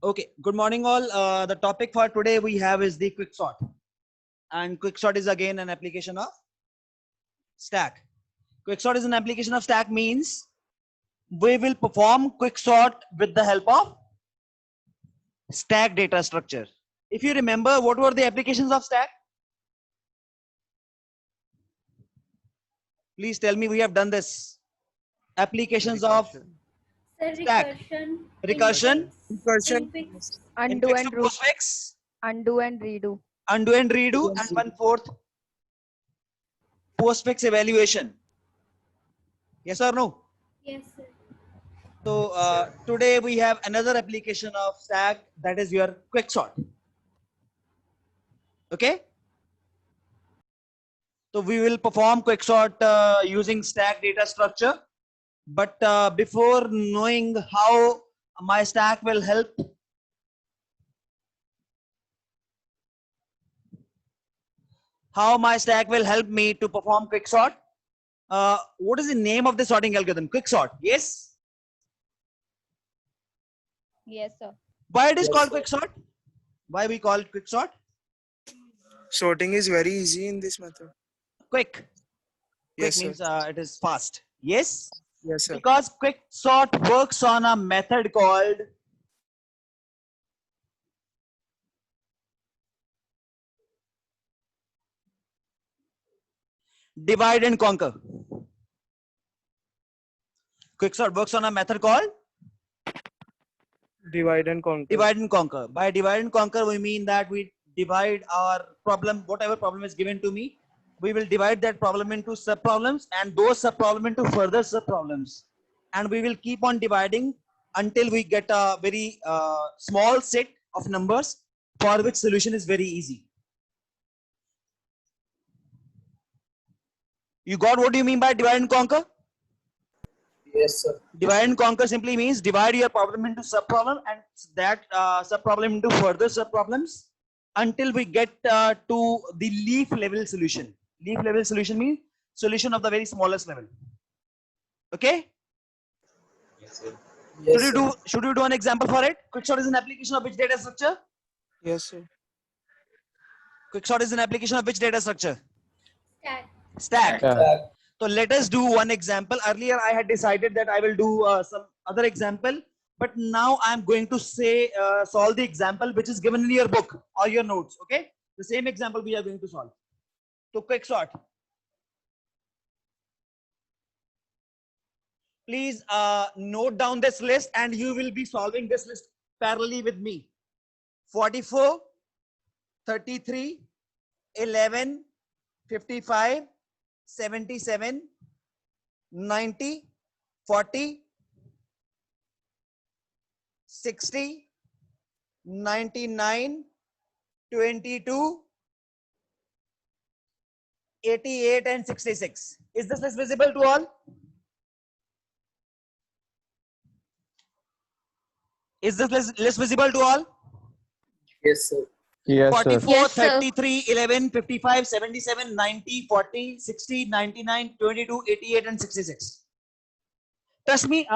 Okay, good morning all. The topic for today we have is the quicksort. And quicksort is again an application of stack. Quicksort is an application of stack means we will perform quicksort with the help of stack data structure. If you remember, what were the applications of stack? Please tell me, we have done this. Applications of Sir, stack. Recursion, Recursion, infix, Undo infix and to root. postfix, Undo and redo. undo and redo, and 1/4 postfix evaluation. Yes or no? yes, sir. So today we have another application of stack, that is your quicksort. Okay. So we will perform quicksort using stack data structure. But before knowing how my stack will help, me to perform quicksort, what is the name of the sorting algorithm? Quicksort. Yes. Yes, sir. Why it is called quicksort? Why we call it quicksort? sorting is very easy in this method. Quick. Quick Yes, sir. means it is fast. Yes. Yes, sir. Because quicksort works on a method called divide and conquer. Quicksort works on a method called Divide and conquer. divide and conquer. By divide and conquer, we mean that we divide our problem, whatever problem is given to me, we will divide that problem into sub problems, and those sub problems into further sub problems, and we will keep on dividing until we get a very small set of numbers for which solution is very easy. You got what do you mean by divide and conquer? Yes, sir. Divide and conquer simply means divide your problem into sub problem, and that sub problem into further sub problems until we get to the leaf level solution. Leaf level solution means solution of the very smallest level. Okay. Yes, sir. Should you do an example for it? Quicksort is an application of which data structure? Yes, sir. Quicksort is an application of which data structure? Stack. Stack. So let us do one example. Earlier I had decided that I will do some other example, but now I am going to say solve the example which is given in your book or your notes. Okay, the same example we are going to solve. So quicksort. Please note down this list, and you will be solving this list parallelly with me. 44, 33, 11, 55, 77, 90, 40, 60, 99, 22, 88 and 66. Is this list visible to all? Is this list visible to all? Yes, sir. Yes, 44, Yes, sir. 33, 11, 55, 77, 90, 40, 60, 99, 22, 88 and 66. Trust me,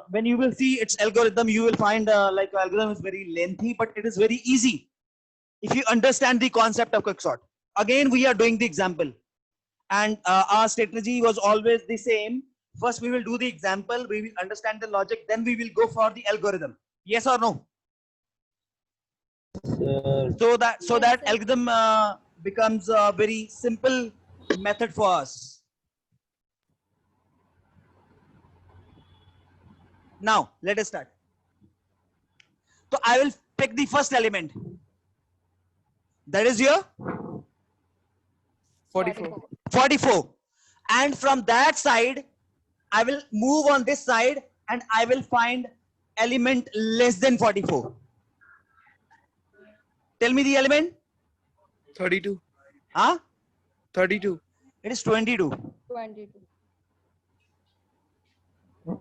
when you will see its algorithm, you will find like algorithm is very lengthy, but it is very easy if you understand the concept of quicksort. Again, we are doing the example, and our strategy was always the same. First, we will do the example, we will understand the logic, then we will go for the algorithm. Yes or no? So that Yes, sir. algorithm becomes a very simple method for us. Now let us start. So I will pick the first element, that is your 44. 44, and from that side I will move on this side and I will find element less than 44. Tell me the element. 32. Huh? 32. It is 22. 22.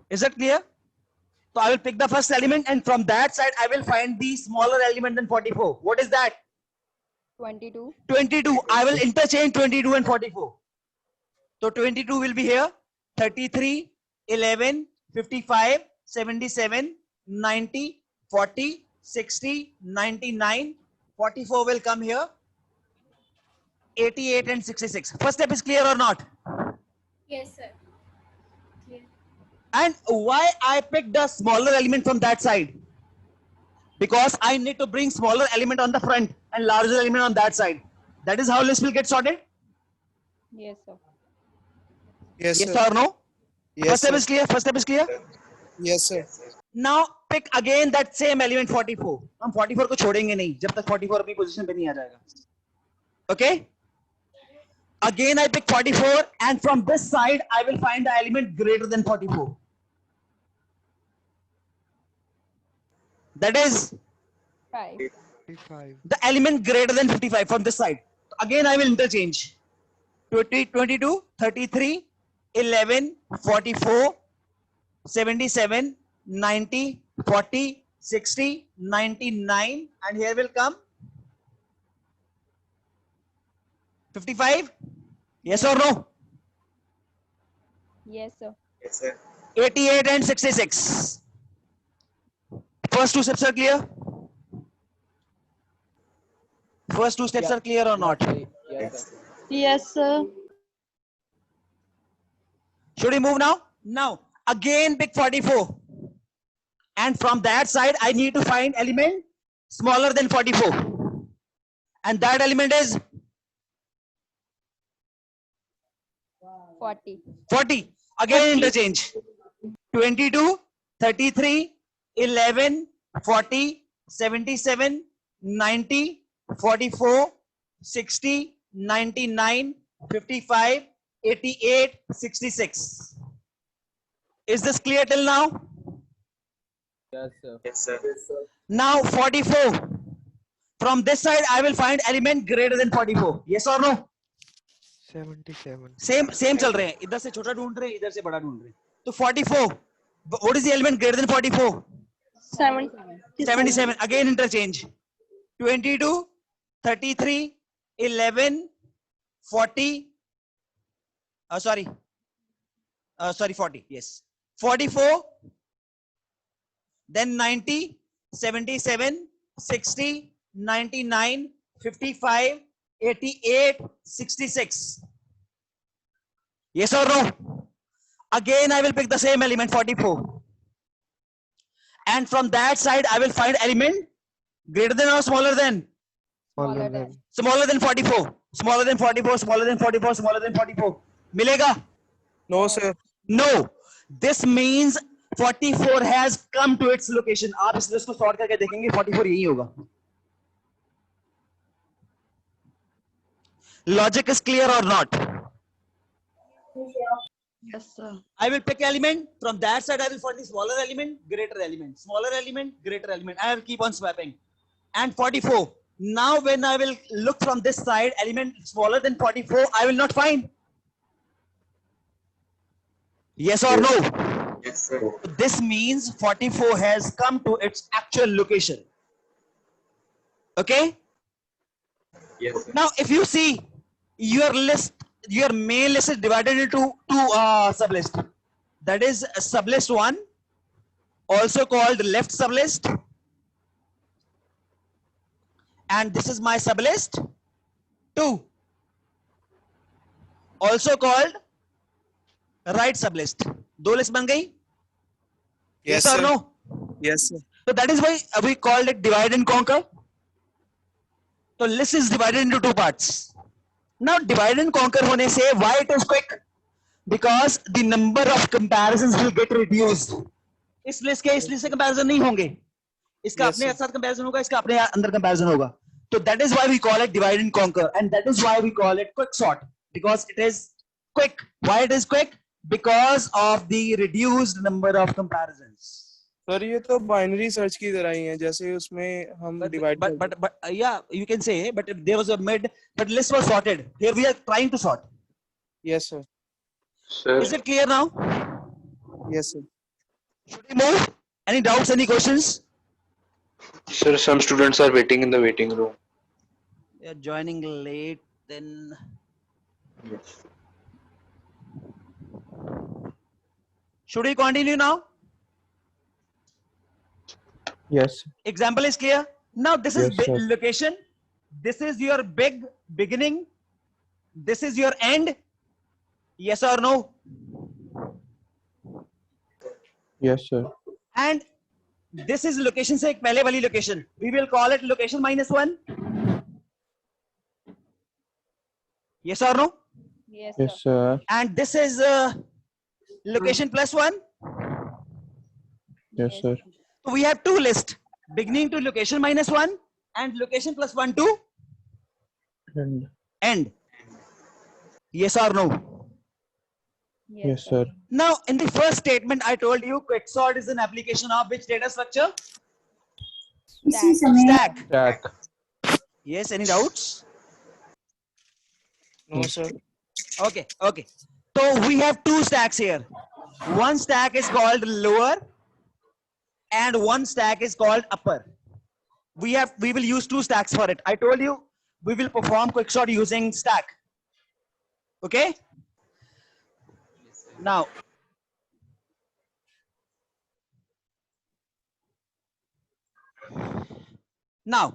Is that clear? So I will pick the first element, and from that side I will find the smaller element than 44. What is that? 22. 22. I will interchange 22 and 44. So 22 will be here. 33, 11, 55, 77, 90, 40, 60, 99, 44 will come here. 88 and 66. First step is clear or not? Yes, sir. Clear. And why I picked the smaller element from that side? Because I need to bring smaller element on the front and larger element on that side. That is how list will get sorted. Yes, sir. Yes, Yes sir. or no? Yes, First step sir. is clear. First step is clear. Yes, sir. Now pick again that same element 44. हम 44 को छोड़ेंगे नहीं जब तक 44 अपनी position पे नहीं आ जाएगा. Okay? Again I pick 44 and from this side I will find the element greater than 44. That is 5. 55. the element greater than 55 from this side. Again I will interchange. 20, 22, 33, 11, 44, 77, 90, 40, 60, 99, and here will come 55. Yes or no? Yes, sir. Yes, sir. 88 and 66. First two steps are clear? First two steps are clear or not? Yes, sir. Yes, sir. Should we move now? Now, again pick 44. And from that side, I need to find element smaller than 44. And that element is 40. 40. Again interchange. 22, 33, 11, 40, 77, 90, 44, 60, 99, 55, 88, 66. Is this clear till now? Yes, sir. Yes, sir. Now 44. From this side, I will find element greater than 44. Yes or no? 77. Same चल रहे हैं. इधर से छोटा ढूंढ रहे हैं, इधर से बड़ा ढूंढ रहे हैं. तो 44. What is the element greater than 44? 77. Again interchange. 22, 33, 11, 40. Sorry. 40. Yes. 44. Then 90, 77, 60, 99, 55, 88, 66. Yes or no? Again, I will pick the same element 44. And from that side, I will find element greater than or smaller than? Smaller than. Smaller than 44. Smaller than 44, smaller than 44, smaller than 44. Milega? No, sir. No. This means 44 has come to its location. आप इस list को sort करके देखेंगे 44 यही होगा. Logic is clear or not? Yes, sir. I will pick element. From that side, I will find the smaller element, greater element. Smaller element, greater element. I will keep on swapping. And 44. Now when I will look from this side, element smaller than 44, I will not find. Yes or no? Yes, sir. This means 44 has come to its actual location. Okay? Yes, sir. Now, if you see your list, your main list is divided into two sublist. That is sublist 1, also called left sublist. And this is my sublist 2, also called right sublist. दो list बन गई? Yes, or sir. no? Yes, sir. So that is why we called it divide and conquer. So list is divided into two parts. Now divide and conquer होने से why it is quick? Because the number of comparisons will get reduced. इस list के इस list से comparison नहीं होंगे. इसका Yes, अपने sir. साथ comparison होगा, इसका अपने अंदर comparison होगा. So that is why we call it divide and conquer, and that is why we call it quick sort, because it is quick. Why it is quick? Because of the reduced number of comparisons. Sir ये तो binary search की तरह ही है जैसे उसमें हम divide But yeah, you can say, but there was a mid, but list was sorted. Here we are trying to sort. Yes sir Sir. Is it clear now? Yes sir Should we move? Any doubts? Any questions? Sir, some students are waiting in the waiting room. You're joining late, then Yes. should we continue now? Yes. Example is clear. Now this is Yes, sir. location. This is your big beginning. This is your end. Yes or no? Yes, sir. And this is location से एक पहले वाली location. We will call it location -1. Yes or no? Yes, Yes, sir. sir. And this is location +1. Yes, sir. So we have two lists: beginning to location -1 and location +1 to And end. Yes or no? yes, sir. Now, in the first statement, I told you quicksort is an application of which data structure? Stack. Stack. Yes, any doubts? No, sir. Okay, okay. So we have two stacks here. One stack is called lower and one stack is called upper. We will use two stacks for it. I told you we will perform quicksort using stack. Okay? Now,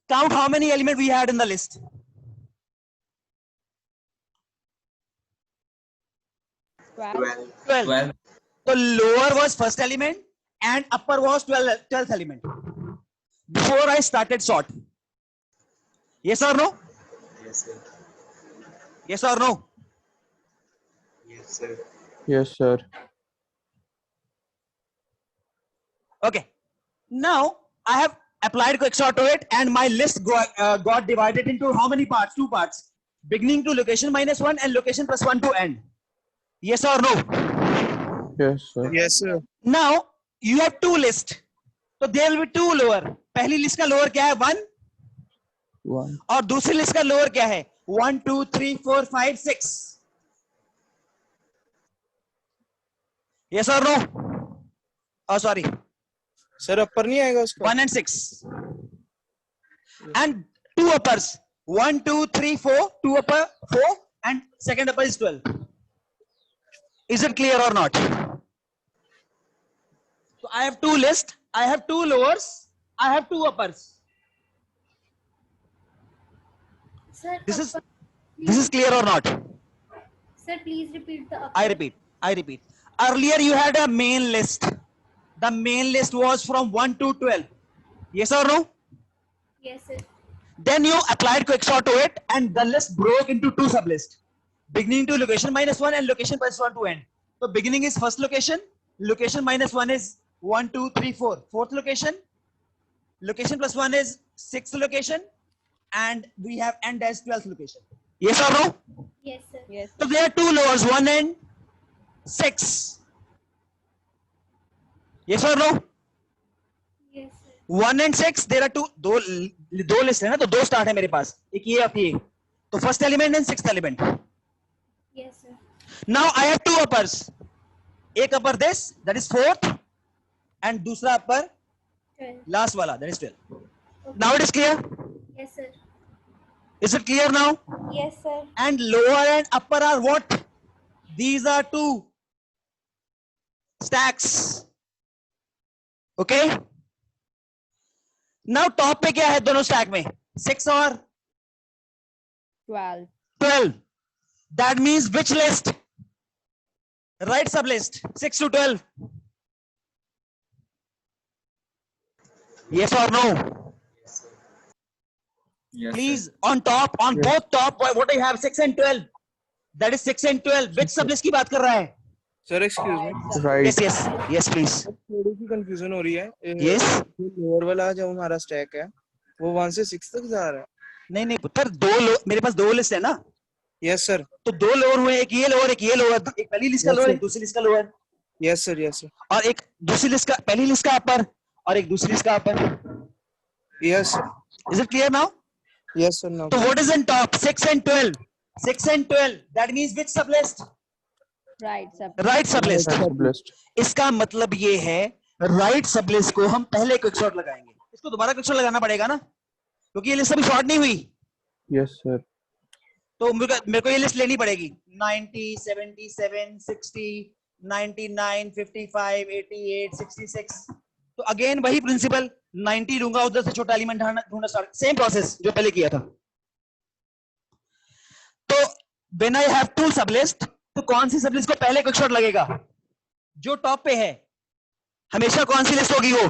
count how many elements we had in the list. 12. So lower was first element and upper was 12th element. Before I started sort. Yes or no? Yes, sir. Yes or no? Yes, sir. Yes, sir. Okay. Now I have applied quicksort to it and my list got divided into how many parts? Two parts. Beginning to location -1 and location +1 to end. Yes or no? Yes, sir. Yes, sir. Now you have two lists. So there will be two lower. पहली list का lower क्या है? 1 1. और दूसरी list का lower क्या है? 1 2 3 4 5 6. Yes or no? Oh sorry. Sir, upper नहीं आएगा उसका? 1 and 6. And two uppers. 1 2 3 4. Two upper 4 and second upper is 12. Is it clear or not? So I have two lists. I have two lowers. I have two uppers. Sir, This is upper- this is clear or not? Sir, please repeat the upper. I repeat. Earlier you had a main list. The main list was from 1 to 12. Yes or no? Yes, sir. Then you applied quicksort to it and the list broke into two sublists. Beginning to location -1 and location +1 to end. So beginning is first location. Location -1 is 1 2 3 4. Fourth location. Location +1 is sixth location. And we have end as 12th location. Yes or no? Yes, sir. Yes. So there are two lowers, 1 and 6. Yes or no? Yes, sir. 1 and 6, there are दो list है ना, तो दो start है मेरे पास, एक ये और ये. तो first element and sixth element. Yes, sir. Now I have two uppers. एक upper this that is fourth and दूसरा अपर 12. लास्ट वाला that is 12. Okay. Now it is clear. Yes, sir. Is it clear now? Yes, sir. And lower and upper are what? These are two stacks. Okay? Now top पे क्या है दोनों stack में? 6 और 12. 12. That means which list? Right sub list. 6 to 12. Yes or no? Yes, Please, on top, on both top, what do you have? 6 and 12. That is 6 and 12. Which sub list की बात कर रहा है? Sir, excuse me. Right, Yes, Right. yes, yes, please. थोड़ी सी confusion हो रही है. Yes. जो लोअर वाला जो हमारा स्टैक है, वो 1 से 6 तक जा रहा है. नहीं नहीं पुत्र, मेरे पास दो लिस्ट है ना, Yes, sir. तो दो लोअर हुए, एक ये लोअर, एक ये लोअर, एक पहली लिस्ट का Yes, लोअर, sir. एक दूसरी लिस्ट का lower, Yes, sir. Yes, sir. और एक दूसरी लिस्ट का, पहली लिस्ट का अपर और एक दूसरी लिस्ट का अपर. Yes, sir. Is it clear now? Yes, sir. Now. So what is in top? 6 and 12. 6 and 12. That means which sublist? right, sub. Right sublist. Sublist. इसका मतलब ये है right sublist को हम पहले क्विकसॉर्ट लगाएंगे. इसको दोबारा क्विकसॉर्ट लगाना पड़ेगा ना, क्योंकि ये लिस्ट अभी सॉर्ट नहीं हुई. Yes, sir. तो मेरे को ये लिस्ट लेनी पड़ेगी. 90, 77, 60, 99, 55, 88, 66. तो अगेन वही प्रिंसिपल, 90 लूंगा, उधर से छोटा एलिमेंट ढूंढना स्टार्ट, सेम प्रोसेस जो पहले किया था। तो when I have to sublist, तो कौन सी सबलिस्ट को पहले क्विक शॉट लगेगा? जो टॉप पे है, हमेशा कौन सी लिस्ट होगी वो?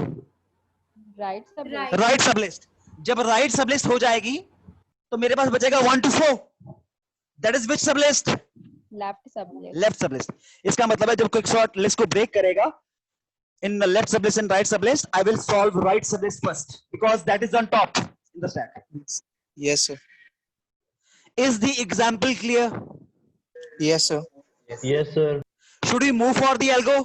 Right sub Right. list. Right सबलिस्ट। जब राइट सबलिस्ट हो जाएगी तो मेरे पास बचेगा 1 to 4, that is which सबलिस्ट? Left sub list. Left सबलिस्ट। इसका मतलब है जब क्विक शॉट लिस्ट को ब्रेक करेगा in the left sublist and right sublist, I will solve right sublist first because that is on top in the stack. Yes, sir. Is the example clear? Yes, sir. Yes, sir. Should we move for the algo?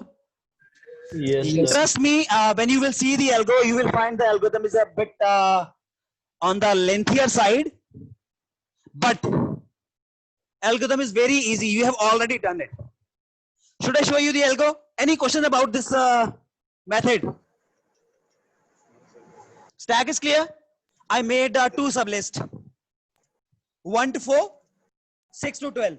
Yes, Yes. sir. Trust me, when you will see the algo, you will find the algorithm is a bit on the lengthier side, but algorithm is very easy. You have already done it. Should I show you the algo? Any question about this method? Stack is clear. I made two sublists, 1 to 4, 6 to 12.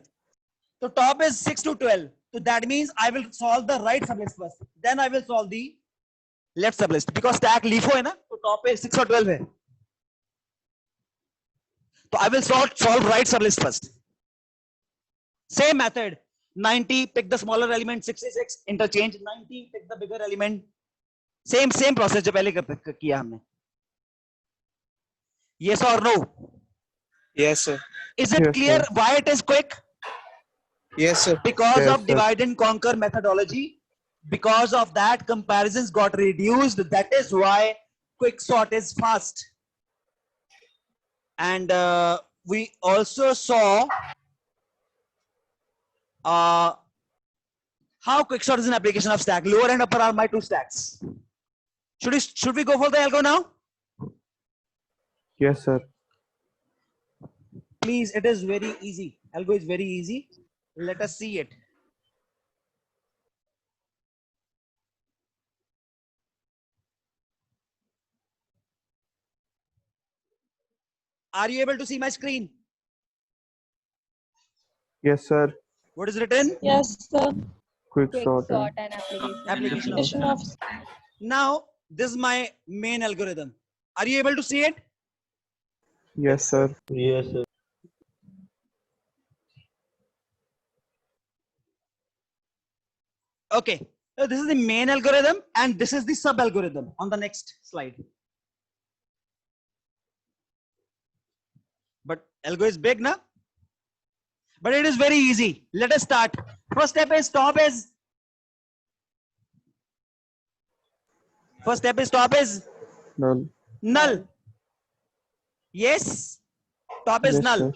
So top is 6 to 12. So that means I will solve the right sublist first. Then I will solve the left sublist because stack LIFO है ना, तो top पे 6 और 12 है. So I will solve right sublist first. Same method. 90, pick the smaller element. 66, interchange. 90, pick the bigger element. Same process जो पहले किया हमने. Yes or no? Yes, sir. Is it Yes, clear sir. why it is quick? Yes, sir. Because Yes, of sir. divide and conquer methodology. Because of that, comparisons got reduced. That is why quick sort is fast. And we also saw how quick sort is an application of stack. Lower and upper are my two stacks. Should we go for the algo now? Yes, sir. Please, it is very easy. Algo is very easy. Let us see it. Are you able to see my screen? Yes, sir. What is written? Yes, sir. Quick Quick sort. sort and application. Application of Application stack. of Now, this is my main algorithm. Are you able to see it? Yes, sir. Yes, sir. Okay. So this is the main algorithm and this is the sub algorithm on the next slide. But algo is big, na? But it is very easy. Let us start. First step is top is. First step is top is Null. null. Yes. Top is Yes, null. sir.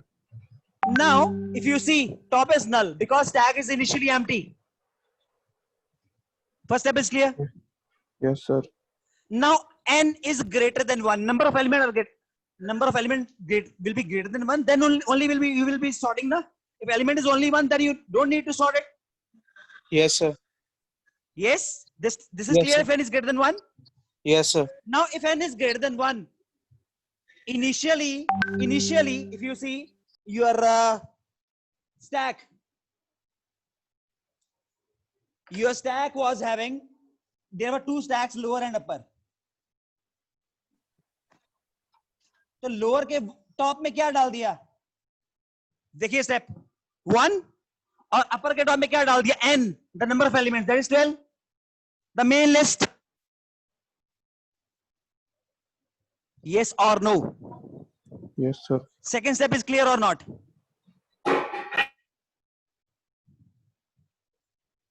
Now, if you see, top is null because tag is initially empty. First step is clear. Yes, sir. Now, n is greater than 1. Number of element will be greater than 1. Then only will be you will be sorting the. If element is only 1, then you don't need to sort it. Yes, sir. Yes. This is Yes, clear. sir. If n is greater than 1. Yes, sir. Now, if n is greater than 1, initially, if you see your stack, your stack was having, there were two stacks, lower and upper. तो lower के top में क्या डाल दिया? देखिए step 1 और अपर के top में क्या डाल दिया? n, the number of elements, that is 12, the main list. Yes or no? Yes, sir. Second step is clear or not?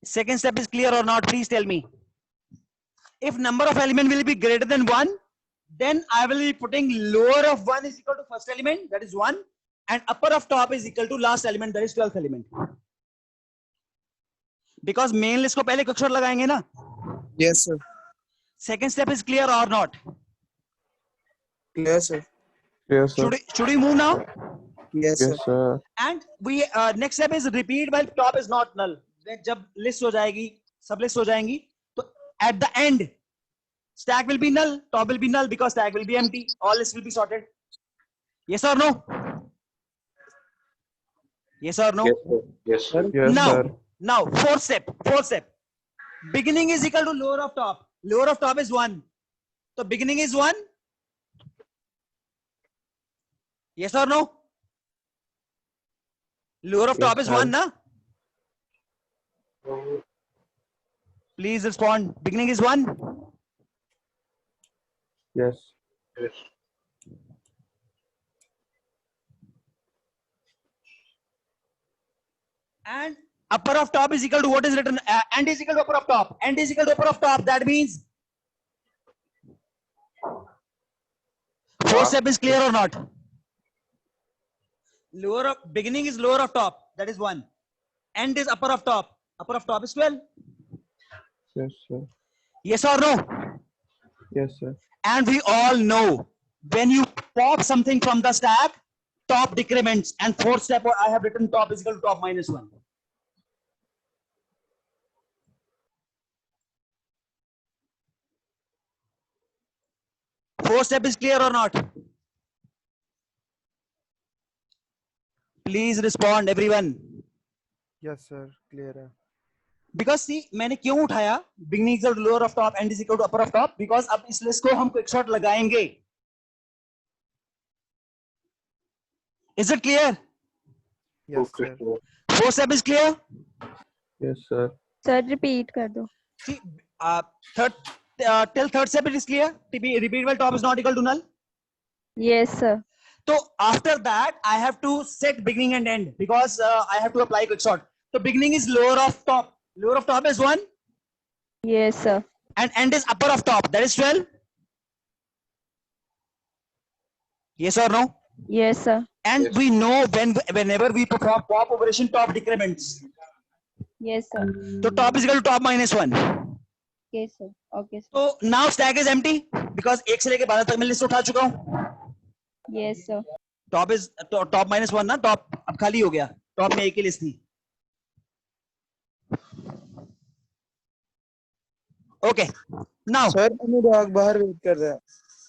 Second step is clear or not? Please tell me. If number of element will be greater than 1, then I will be putting lower of 1 is equal to first element, that is 1, and upper of top is equal to last element, that is 12th element. Because main list को पहले quick sort लगाएंगे ना? Yes, sir. Second step is clear or not? Clear, sir. Yes, sir. Should we move now? Yes, sir. Yes, sir. And we next step is repeat while top is not null. जब list हो जाएगी, सब list हो जाएंगी, तो at the end stack will be null, top will be null because stack will be empty. All lists will be sorted. Yes or no? Yes or no? Yes, sir. Yes, sir. Yes, now, sir. now fourth step. Beginning is equal to lower of top. lower of top is 1. So beginning is 1. Yes or no? Lower of Yes, top is sir. 1, na? Please respond. Beginning is 1. Yes. Yes. And upper of top is equal to what is written? And is equal to upper of top. And is equal to upper of top. That means fourth step is clear or not? Lower of beginning is lower of top. That is 1. End is upper of top. Upper of top is 12. Yes, sir. Yes or no? Yes, sir. And we all know when you pop something from the stack, top decrements, and fourth step I have written top is equal to top minus 1. Fourth step is clear or not? Please respond everyone. Yes sir, clear है. Because see मैंने क्यों उठाया beginning is equal to lower of top and is equal to upper of top, because अब इस list को हम quick shot लगाएंगे. Is it clear? Yes sir. Fourth step is clear? Yes, sir. Sir repeat कर दो. See, till third step it is clear. Repeatable top is not equal to null. Yes sir. So after that, I have to set beginning and end because I have to apply quick sort. So beginning is lower of top. Lower of top is 1 Yes sir. and end is upper of top. That is 12. Yes or no? Yes sir. And Yes. we know whenever we perform pop operation, top decrements. Yes sir. So top is equal to top minus 1. Okay sir. Okay sir. So now stack is empty because 1 से लेके 12 तक मैं list उठा चुका हूँ. Yes sir. Top is top minus 1 ना, top अब खाली हो गया. Top में एक ही लिस्ट थी. Okay. Now सर अनुराग बाहर वेट कर रहा है.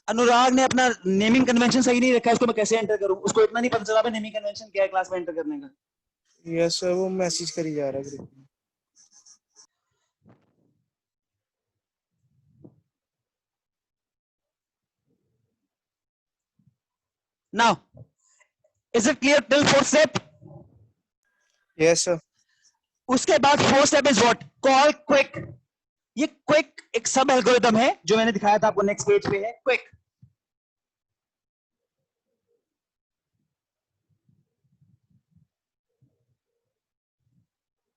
अनुराग ने अपना नेमिंग कन्वेंशन सही नहीं रखा है, उसको मैं कैसे एंटर करूं? उसको इतना नहीं पता चला मैं नेमिंग कन्वेंशन क्या है क्लास में एंटर करने का. यस सर, वो मैसेज करी जा रहा है ग्रुप में. Now, is it clear till fourth step? Yes sir. उसके बाद fourth step is what? Call quick. ये क्विक एक सब एल्गोरिथम है जो मैंने दिखाया था आपको, नेक्स्ट पेज पे है quick.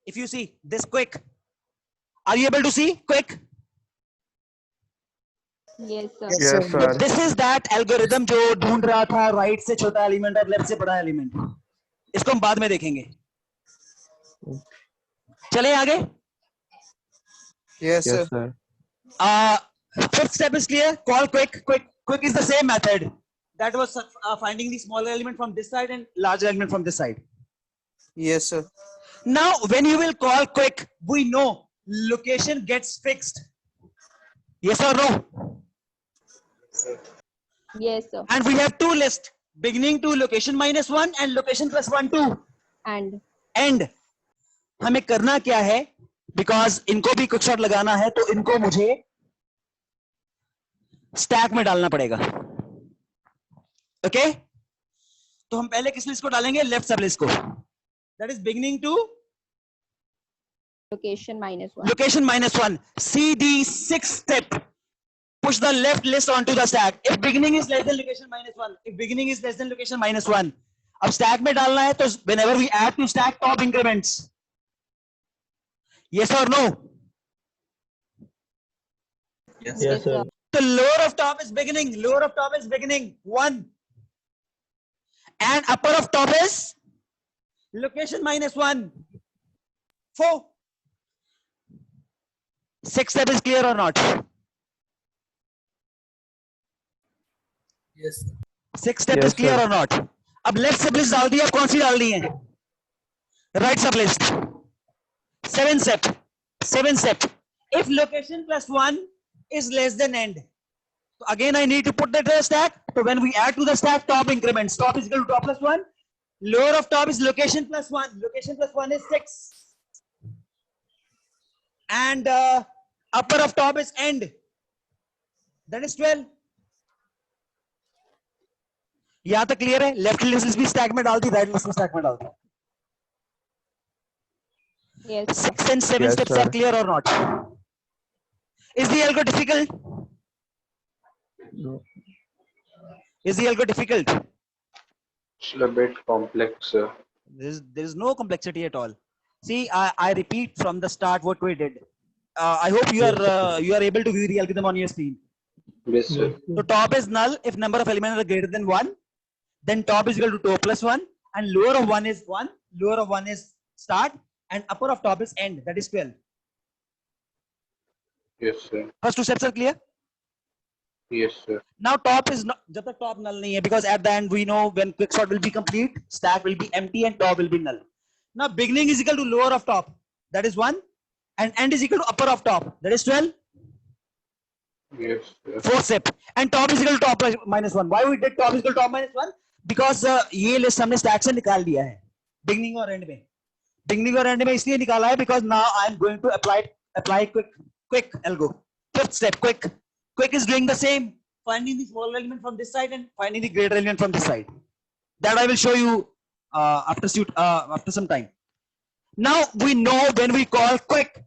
If you see this quick, are you able to see quick? Yes sir. Yes, Yes, sir. sir. This is that algorithm जो ढूंढ रहा था राइट से छोटा एलिमेंट और लेफ्ट से बड़ा एलिमेंट. इसको हम बाद में देखेंगे. चले आगे. Yes Yes, sir. sir. Fifth step is clear. Call quick. Quick is the same method that was finding the smaller element from this side and larger element from this side. Yes sir. Now, when you will call quick, we know location gets fixed. Yes or no? Yes sir. And we have two lists: beginning to location minus 1 and location plus 1 2. And End. हमें करना क्या है? Because इनको भी quick shot लगाना है तो इनको मुझे स्टैक में डालना पड़ेगा. ओके? तो हम पहले किस लिस्ट को डालेंगे? लेफ्ट सब लिस्ट को. That is beginning to location minus 1. location minus 1. See the sixth step. Push the left list onto the stack. If beginning is less than location minus 1. If beginning is less than location minus 1. अब stack में डालना है तो whenever we add to stack, top increments. Yes or no? Yes, sir. The lower of top is beginning. Lower of top is beginning 1. And upper of top is location minus 1. 4. Sixth step is clear or not? Yes. Sixth step Yes, is clear sir. or not? अब left sub list डाल दी, अब कौन सी डालनी है? Right sub list. Seven step. If location plus 1 is less than end, so again I need to put that in the stack. So when we add to the stack, top increments. Top is equal to top plus 1. Lower of top is location plus 1. Location plus 1 is 6. And upper of top is end. That is 12. यहां तक clear है? Left list भी stack में डाल दी, right list भी stack में डाल दी. Yes, sir. 6 and 7 Yes, steps sir. are clear or not? Is the algo difficult? No. Is the algo difficult? It's a bit complex, sir. There is no complexity at all. See, I repeat from the start what we did. I hope you are able to view the algorithm on your screen. Yes, sir. So top is null if number of elements are greater than 1. Then top is equal to 2 plus 1, and lower of 1 is 1. Lower of 1 is start, and upper of top is end. That is 12. Yes, sir. First two steps are clear. Yes, sir. Now top is not, जब तक top null नहीं है, because at the end we know when quicksort will be complete, stack will be empty and top will be null. Now beginning is equal to lower of top, that is 1, and end is equal to upper of top, that is 12. Yes, sir. Fourth step, and top is equal to top minus 1. Why we did top is equal to top minus 1? Because ये list हमने stack से निकाल दिया है beginning और end में. Beginning और end में इसलिए निकाला है because now I am going to apply quick algo. Fifth step, quick. Quick is doing the same, finding the small element from this side and finding the greater element from this side. That I will show you after some time. Now we know when we call quick,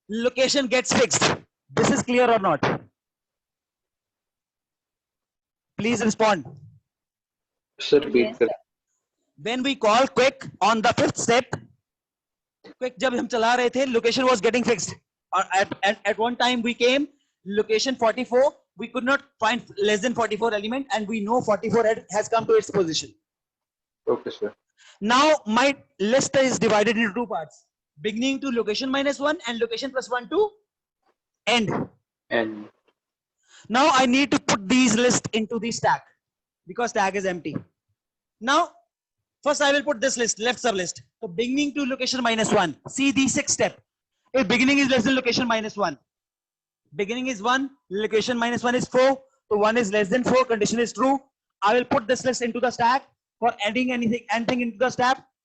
location gets fixed. This is clear or not? Please respond. Sir, repeat, Yes, sir. sir. When we call quick on the fifth step, quick जब हम चला रहे थे, location was getting fixed. At one time we came location 44. We could not find less than 44 element, and we know 44 has come to its position. Okay, sir. Now my list is divided into two parts: beginning to location minus 1 and location plus 1 to end. And Now I need to put these lists into the stack because stack is empty. Now, first I will put this list, left sub list. So beginning to location minus 1. See the sixth step. If beginning is less than location minus 1, beginning is 1, location minus 1 is 4. So 1 is less than 4, condition is true. I will put this list into the stack. For adding anything into the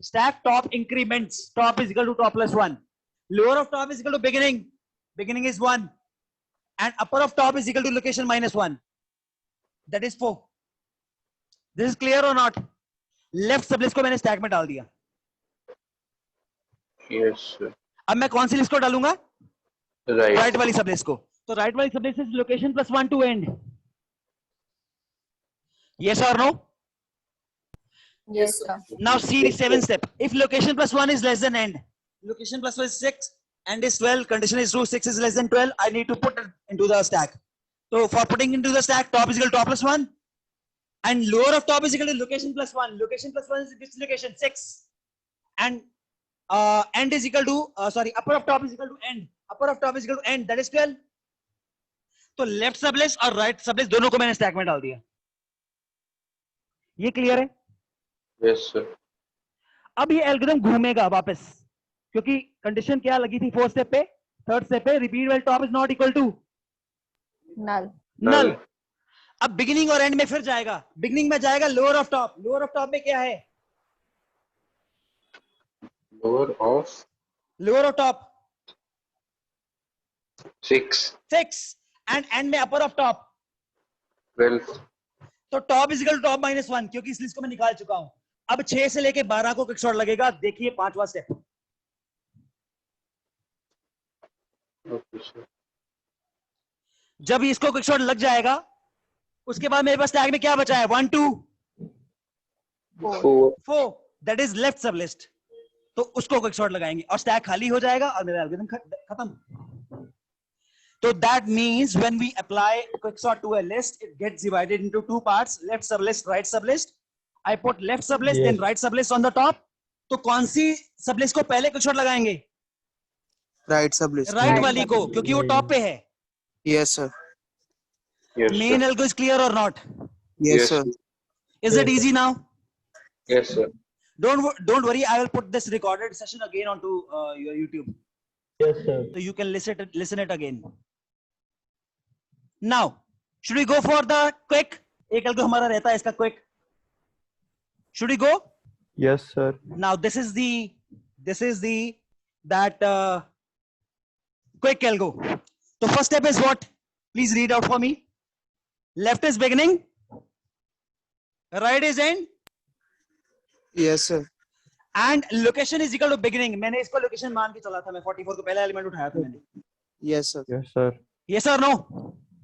stack top increments. Top is equal to top plus 1. Lower of top is equal to beginning. Beginning is 1. And upper of top is equal to location minus 1. That is 4. This is clear or not? Left सब list को मैंने stack में डाल दिया. yes, sir. अब मैं कौन सी list को डालूंगा? Right. राइट वाली सब लिस्ट को. तो राइट वाली sublist is location plus 1 to end. Yes or no? Yes, sir. Now see the seventh step. If location plus 1 is less than end, location plus 1 is 6, end is 12, condition is true, 6 is less than 12, I need to put it into the stack. So for putting into the stack, top is equal to top plus 1, and lower of top is equal to location plus 1. Location plus 1 is which location? 6. And end is equal to, upper of top is equal to end. Upper of top is equal to end, that is 12. तो left sub list और right sub list दोनों को मैंने stack में डाल दिया. ये clear है? Yes, sir. अब ये एल्गोरिथम घूमेगा वापस, क्योंकि कंडीशन क्या लगी थी फोर्थ स्टेप पे, थर्ड स्टेप पे, repeat while top is not equal to Null. Null. अब बिगिनिंग और एंड में फिर जाएगा. बिगिनिंग में जाएगा lower of top. Lower of top में क्या है? Lower of lower of top 6, 6 end end में अपर ऑफ टॉप. 12. तो top is equal to top minus 1, क्योंकि इस लिस्ट को मैं निकाल चुका हूं. अब 6 से लेके 12 को क्विक सॉर्ट लगेगा. देखिए पांचवा स्टेप. Okay, sir. जब इसको क्विक सॉर्ट लग जाएगा, उसके बाद मेरे पास टैग में क्या बचा है? 1 2 4. 4, that is left sub list. तो उसको क्विक सॉर्ट लगाएंगे और स्टैक खाली हो जाएगा और मेरा एल्गोरिथम खत्म. तो that means when we apply quick sort to a list, it gets divided into two parts, left sub list, right sub list. I put left sub list then right sub list on the top. तो कौन सी sub list को पहले quick sort लगाएंगे? Right sub list. Right वाली को, क्योंकि वो टॉप पे है. Yes sir. Yes, मेन sir. एल्गो इज क्लियर और not? Yes sir. Is it easy now? Yes, sir. Don't worry, I will put this recorded session again onto your YouTube. Yes, sir. So you can listen it again. Now, should we go for the quick? एक algo हमारा रहता है इसका quick. Should we go? Yes, sir. Now this is the that quick algo. So first step is what? Please read out for me. Left is beginning, right is end, Yes, sir. and location is equal to beginning. मैंने इसको location मान के चला था, मैं 44 को पहला element उठाया था मैंने. Yes, sir. Yes, sir. Yes or no?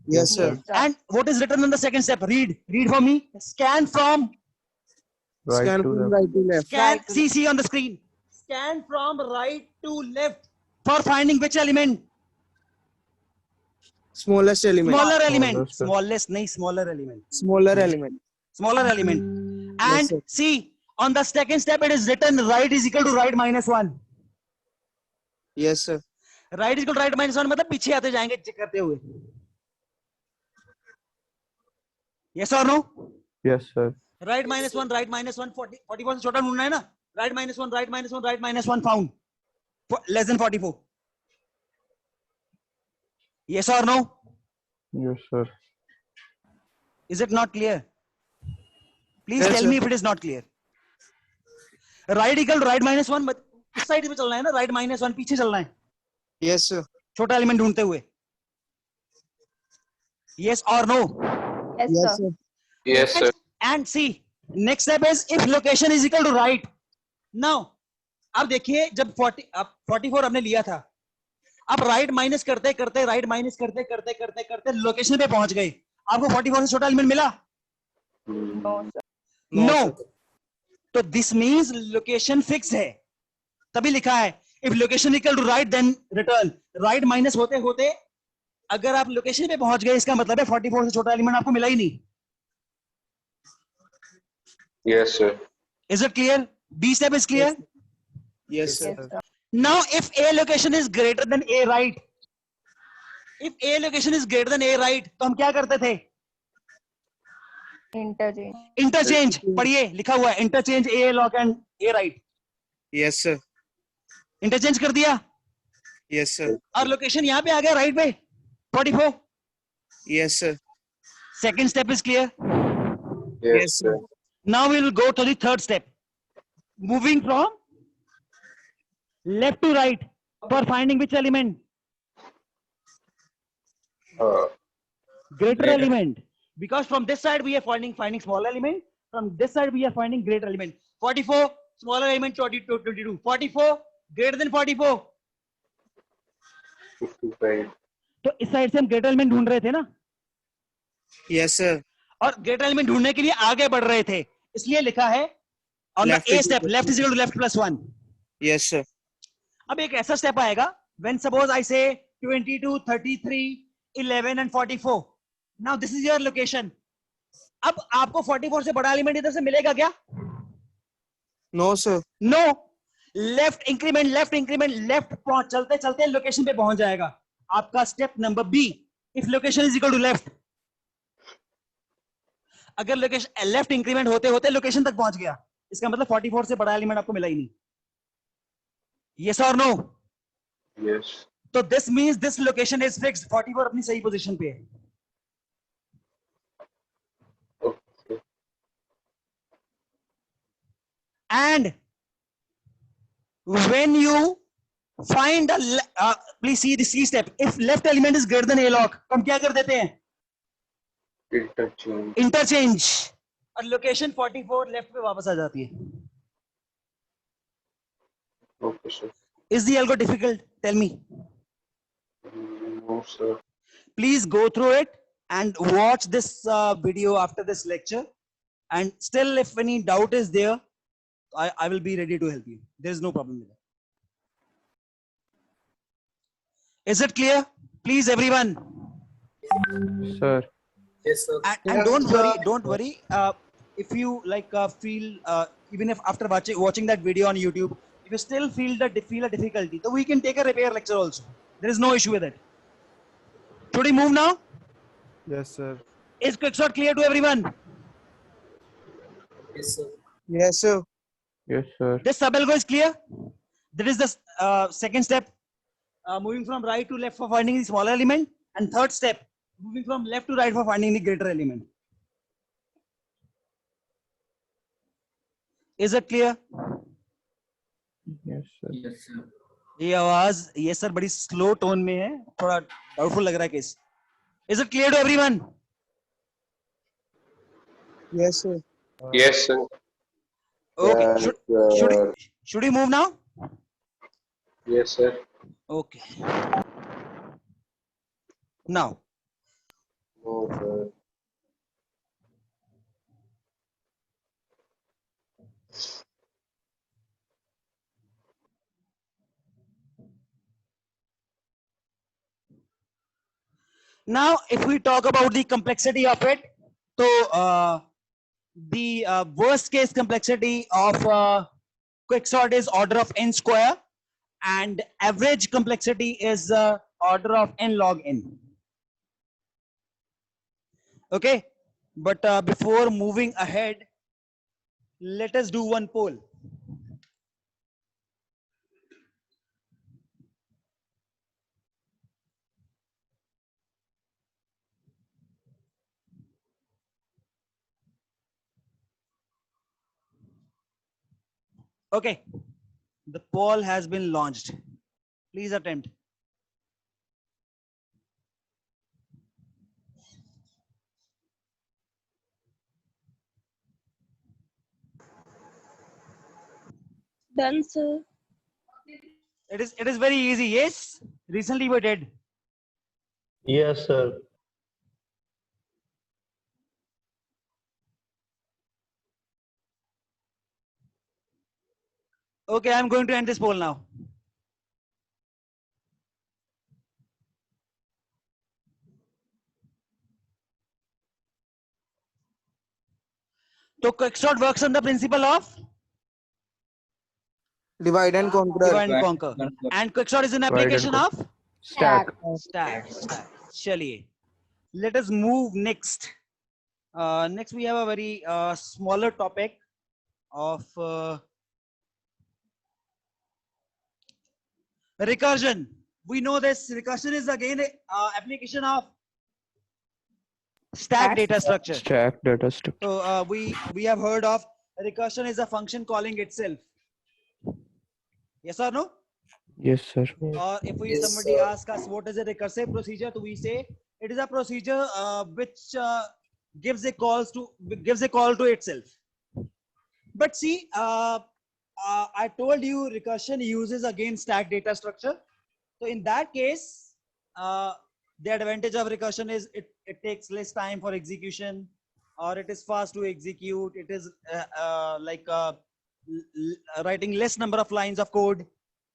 Yes, sir. Yes, sir. And what is written on the second step? Read for me. Scan from, Right Scan to from left. right to left. scan, see on the screen. Scan from right to left for finding which element? Smallest element. Smaller element. Smallest. Smallest, nahi, smaller element. Smaller element. Smaller element. Yes, And sir. see, on the second step, it is written right is equal to right minus 1. Yes, sir. Right is equal to right minus 1 मतलब पीछे आते जाएंगे check करते हुए. Yes or no? Yes, sir. Right minus 1, right minus 1, 44 से छोटा ढूंढना है ना? Right minus 1, right minus 1, right minus 1 found. Less than 44. Yes or no? Yes, sir. Is it not clear? Please Yes, tell sir. me if it is not clear. Right equal to right minus 1, but इस side पे चलना है ना, right minus 1 पीछे चलना है, Yes, sir. छोटा element ढूंढते हुए. Yes or no? Yes, Yes, sir. sir. Yes, sir. And see, next step is if location is equal to right. Now, अब देखिए जब 44 हमने लिया था, अब राइट माइनस करते करते राइट माइनस करते करते करते करते लोकेशन पे पहुंच गए. आपको 44 से छोटा एलिमेंट मिला? No, sir. No. sir. तो दिस मींस लोकेशन फिक्स है, तभी लिखा है if location equal to right then return. Right minus होते होते अगर आप लोकेशन पे पहुंच गए, इसका मतलब है 44 से छोटा एलिमेंट आपको मिला ही नहीं. Yes, sir. Is it clear? B step is clear? Yes, sir. Yes, sir. Now if A location is greater than A right, if A location is greater than A right, तो हम क्या करते थे? Interchange. Interchange. पढ़िए, लिखा हुआ है interchange A lock and A right. Yes, sir. Interchange कर दिया Yes, sir. और लोकेशन यहाँ पे आ गया राइट पे 44. Yes, sir. Second step is clear. Yes, sir. Now we will go to the third step. Moving from left to right for finding which element? Greater element. Because from this side we are finding small element. From this side we are finding greater element. 44 smaller element 22. 44 greater than 44. 55. तो इस side से हम greater element ढूंढ रहे थे ना, Yes, sir. और greater element ढूंढने के लिए आगे बढ़ रहे थे, इसलिए लिखा है ऑन द Left ए is step equal left is equal to left plus 1. Yes, sir. अब एक ऐसा स्टेप आएगा when suppose I say 22, 33, 11 and 44. Now this is your location. अब आपको 44 से बड़ा एलिमेंट इधर से मिलेगा क्या? No, sir. No. Left increment left चलते चलते लोकेशन पे पहुंच जाएगा. आपका step number B, if location is equal to left. अगर लोकेशन लेफ्ट इंक्रीमेंट होते होते लोकेशन तक पहुंच गया, इसका मतलब 44 से बड़ा एलिमेंट आपको मिला ही नहीं. यस और नो? Yes. तो this means this location is fixed. 44 अपनी सही पोजीशन पे है. Okay. And when you find please see the C step. If left element is greater than A lock, तो हम क्या कर देते हैं? Interchange. इंटरचेंज. और लोकेशन 44 लेफ्ट पे वापस आ जाती है. Okay, sir. Is the algo difficult? Tell me. No, sir. Please go through it and watch this video after this lecture. And still, if any doubt is there, I will be ready to help you. There is no problem with that. Is it clear? Please, everyone. Sir. And don't worry. If you feel even if after watching that video on YouTube, if you still feel a difficulty, so we can take a repair lecture also. There is no issue with it. Should we move now? Yes, sir. Is Quickshot clear to everyone? Yes, sir. Yes, sir. This sub-algo is clear. That is the second step. Moving from right to left for finding the smaller element, and third step, moving from left to right for finding the greater element. Is it clear? Yes, sir. ये आवाज ये sir बड़ी slow tone में है, थोड़ा doubtful लग रहा है case. Is it clear to everyone? Yes, sir. Yes, sir. Okay. Yes, Should we move now? yes, sir. Okay. Now, No, sir. if we talk about the complexity of it, so the worst case complexity of quicksort is order of n square, and average complexity is order of n log n. Okay, but before moving ahead, let us do one poll. Okay, the poll has been launched. Please attempt. Done, sir. It is very easy. Yes, recently we did. Yes, sir. Okay, I'm going to end this poll now. So quicksort works on the principle of Divide and conquer. divide and conquer. And quicksort is an Divide and application conquer. of Stack. stack. Chaliye. Let us move next. Next, we have a very smaller topic of recursion. We know this recursion is again a application of stack data structure. Stack data structure. So we have heard of recursion is a function calling itself. Yes or no? Yes, sir. Or if we somebody ask us what is a recursive procedure, so we say it is a procedure which gives a call to itself. But see, I told you recursion uses again stack data structure. So in that case, the advantage of recursion is it takes less time for execution, or it is fast to execute. It is writing less number of lines of code.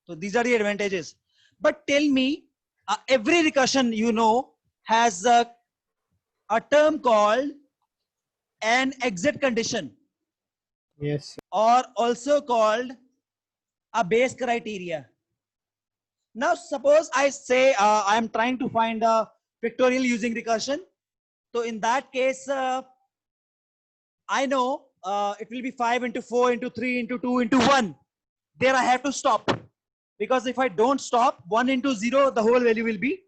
So these are the advantages. But tell me, every recursion has a term called an exit condition, Yes, sir. or also called a base criteria. Now, suppose I say I am trying to find a factorial using recursion. So in that case, I know it will be 5 into 4 into 3 into 2 into 1. There I have to stop. Because if I don't stop, 1 into 0, the whole value will be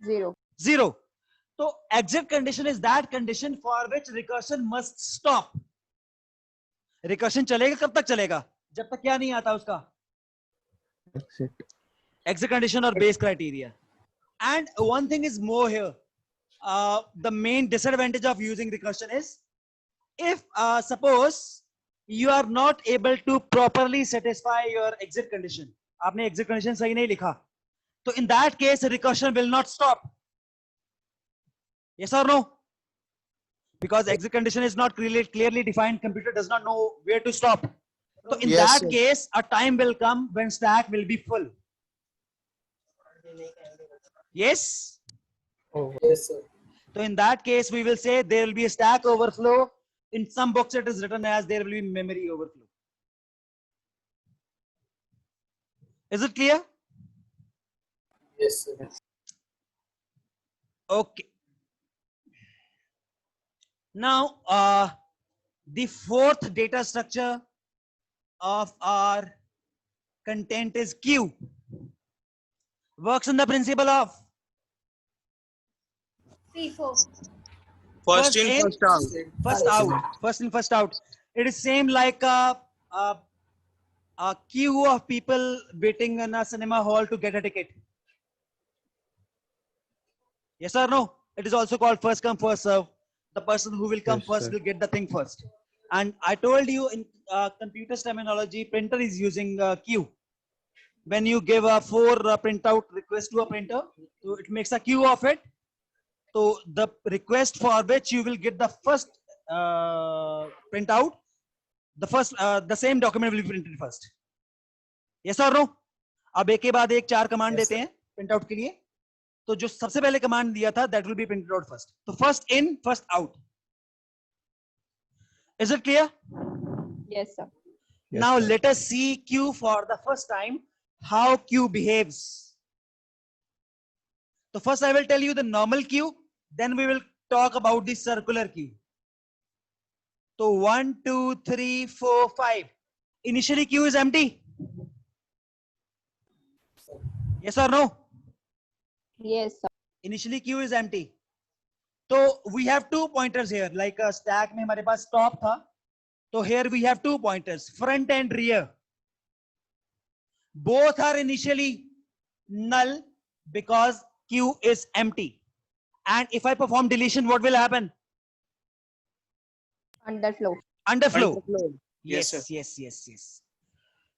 0. 0. So exit condition is that condition for which recursion must stop. Recursion चलेगा कब तक चलेगा? जब तक क्या नहीं आता उसका? Exit. Exit condition or base criteria. And one thing is more here. The main disadvantage of using recursion is if suppose you are not able to properly satisfy your exit condition. आपने exit condition सही नहीं लिखा. So in that case, recursion will not stop. Yes or no? Because exit condition is not clearly defined, computer does not know where to stop. So in Yes, that sir. case, a time will come when stack will be full. Yes? Yes, sir. So in that case, we will say there will be a stack overflow. In some books, it is written as there will be memory overflow. Is it clear? Yes, sir. Okay. Now, the fourth data structure of our content is queue. Works on the principle of P4. First in, first out. first out. First in, first out. It is same like a queue of people waiting in a cinema hall to get a ticket. Yes or no? It is also called first come, first serve. The person who will come Yes, first sir. will get the thing first. And I told you in computer's terminology, printer is using queue. When you give a 4 printout request to a printer, so it makes a queue of it. So the request for which you will get the first printout, the same document will be printed first. Yes or no? अब एक के बाद एक 4 command Yes, देते हैं print out के लिए. तो जो सबसे पहले कमांड दिया था that will be printed out first. तो first in, first out. Is it clear? Yes, sir. Yes, Now sir. let us see Q for the first time, how Q behaves. So first I will tell you the normal Q, then we will talk about the circular Q. So 1, 2, 3, 4, 5. Initially Q is empty. Yes or no? Yes, sir. Initially Q is empty. So we have 2 pointers here, like a stack में हमारे पास top था. So here we have 2 pointers, front and rear. Both are initially null because Q is empty. And if I perform deletion, what will happen? Underflow. Underflow. Yes, Yes.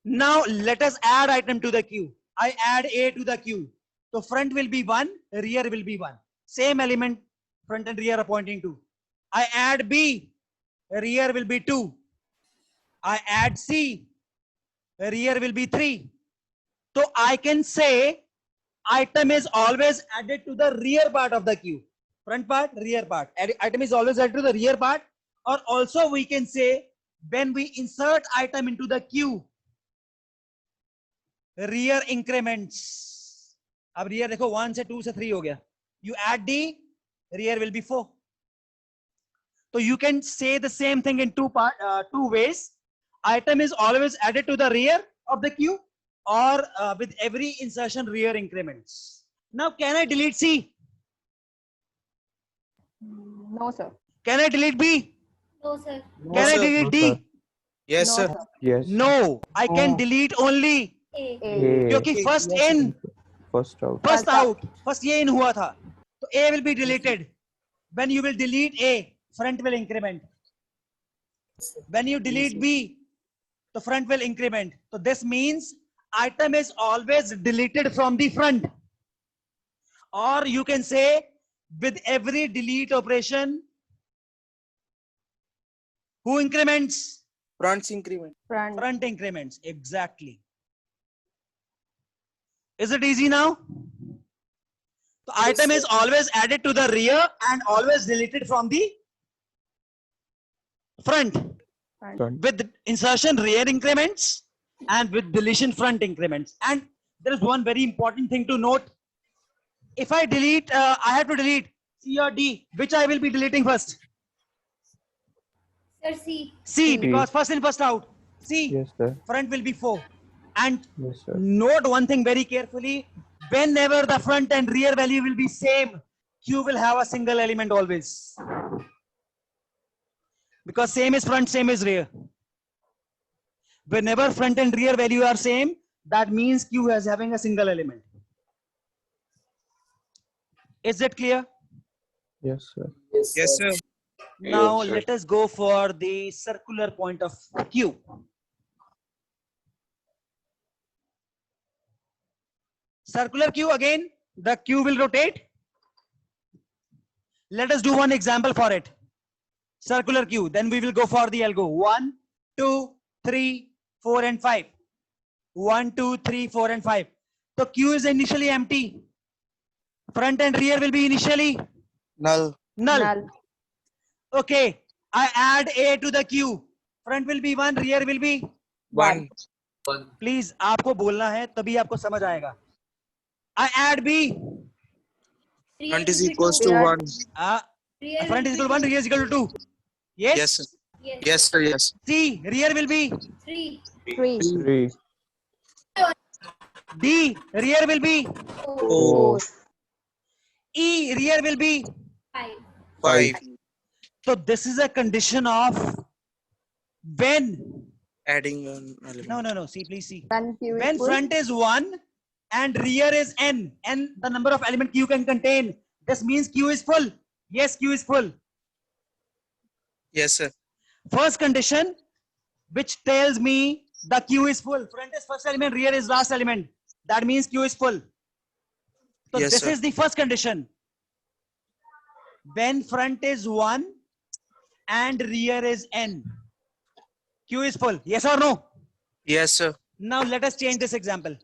Now let us add item to the queue. I add A to the queue. So front will be 1, rear will be 1. Same element front and rear are pointing to. I add B, rear will be 2. I add C, rear will be 3. So I can say item is always added to the rear part of the queue. Front part, rear part. Item is always added to the rear part. Or also we can say when we insert item into the queue, rear increments. अब rear देखो 1 से 2 से 3 हो गया. You add D, rear will be 4. So you can say the same thing in two ways. Item is always added to the rear of the queue, or with every insertion rear increments. Now can I delete C? No, sir. Can I delete B? No, sir. Can I sir. delete No, D? sir. Yes, No, sir. sir. Yes. No, I can No. delete only A. A. क्योंकि first Yes, in, First out. first First out. out, first ये in हुआ था. So A will be deleted. When you will delete A, front will increment. When you delete B, the front will increment. So this means item is always deleted from the front. Or you can say with every delete operation, who increments? Front's increment. Front. Front increments. Exactly. Is it easy now? The item is always added to the rear and always deleted from the front. Front. With insertion rear increments and with deletion front increments. And there is one very important thing to note. If I delete, I have to delete C or D. Which I will be deleting first? Sir, C. C, because first in, first out. C, Yes, sir. front will be 4. And Yes, sir. note one thing very carefully. Whenever the front and rear value will be same, Q will have a single element always. Because same is front, same is rear. Whenever front and rear value are same, that means Q is having a single element. Is it clear? Yes, sir. Yes, sir. Now Yes, sir. let us go for the circular point of Q. Circular Q again, the Q will rotate. Let us do one example for it. Circular Q, then we will go for the algo. 1, 2, 3, 4 and 5. 1, 2, 3, 4 and 5. So Q is initially empty. Front and rear will be initially Null. null. Okay, I add A to the Q. Front will be 1, rear will be. 1. One. Please आपको बोलना है तभी आपको समझ आएगा. I add B. Rear Front is will be equals two. to 1. Rear Front will is be equal to 1, two. rear is equal to 2. Yes? Yes, sir. Yes. Yes, sir. Yes. C, rear will be 3. 3. 3. D, rear will be 4. 4. E, rear will be. 5. 5. So this is a condition of when. Adding an element. No. See, please see. When Q is When full. front is 1 and rear is n, the number of element Q can contain. This means Q is full. Yes, Q is full. Yes, sir. First condition, which tells me the queue is full. Front is first element, rear is last element. That means queue is full. So Yes, this sir. is the first condition. When front is 1 and rear is n, queue is full. Yes or no? Yes, sir. Now let us change this example.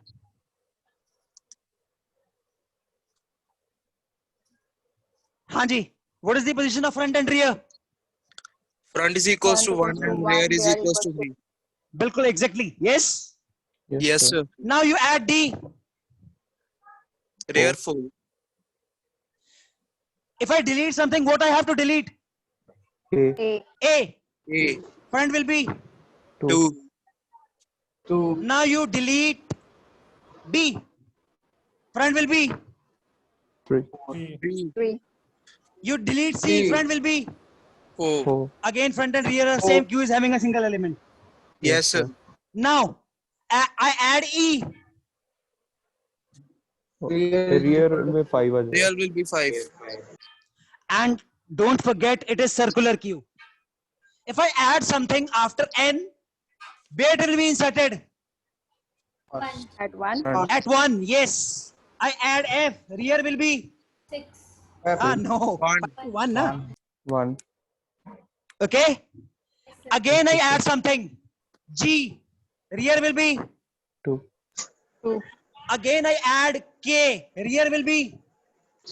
Hanji, what is the position of front and rear? Front is equals to Front 1 equals to and 1, rear is rear equals to equals 3. Bilkul exactly. Yes. Yes, sir. Now you add D. Rear 4. If I delete something, what I have to delete? A. A. A. A. Front will be. 2. 2. Now you delete B. Front will be. 3. 3. 3. You delete C. C. Front will be. 4. 4. Again, front and rear are same. Q is having a single element. Yes, sir. Now I add E. Rear में 5 आ Rear जाएगा. will be 5. And don't forget, it is circular Q. If I add something after N, where it will be inserted? 1, At 1. And At 1. Yes. I add F. Rear will be. 6, No. 1. 1 na? 1. Okay. Again I add something. G. Rear will be. 2. 2. Again I add K. Rear will be.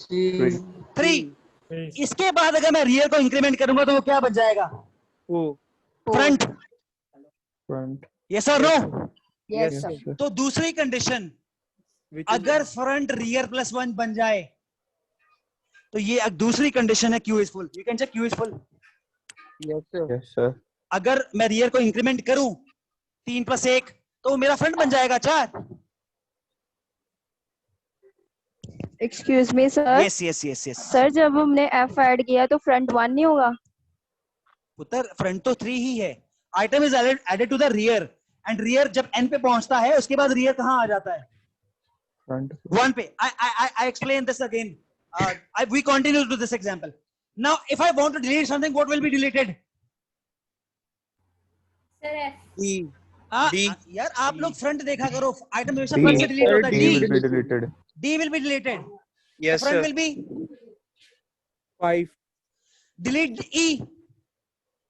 3. 3. इसके बाद अगर मैं rear को increment करूंगा तो वो क्या बन जाएगा? 4. फ्रंट. Front. यस और no? Yes, Yes, sir. Sir. तो दूसरी कंडीशन, Which is अगर फ्रंट रियर प्लस 1 बन जाए तो ये एक दूसरी कंडीशन है queue is full. You can check queue is full. yes, sir. Yes, sir. अगर मैं रियर को इंक्रीमेंट करूं 3 + 1 तो मेरा फ्रंट बन जाएगा 4. Excuse me, sir. Yes yes yes yes. Sir जब हमने F ऐड किया तो फ्रंट 1 नहीं होगा? पुत्र फ्रंट तो 3 ही है. Item is added to the rear and rear जब n पे पहुंचता है उसके बाद रियर कहां आ जाता है? Front. 1 पे. I explain this again. We continue to this example. Now if I want to delete something, what will be deleted? sir, F, E. D. यार आप लोग फ्रंट देखा करो. आइटम हमेशा D. फ्रंट से डिलीट होता है. D will be deleted. D will be deleted. Yes, Front sir. will be. 5. Delete E.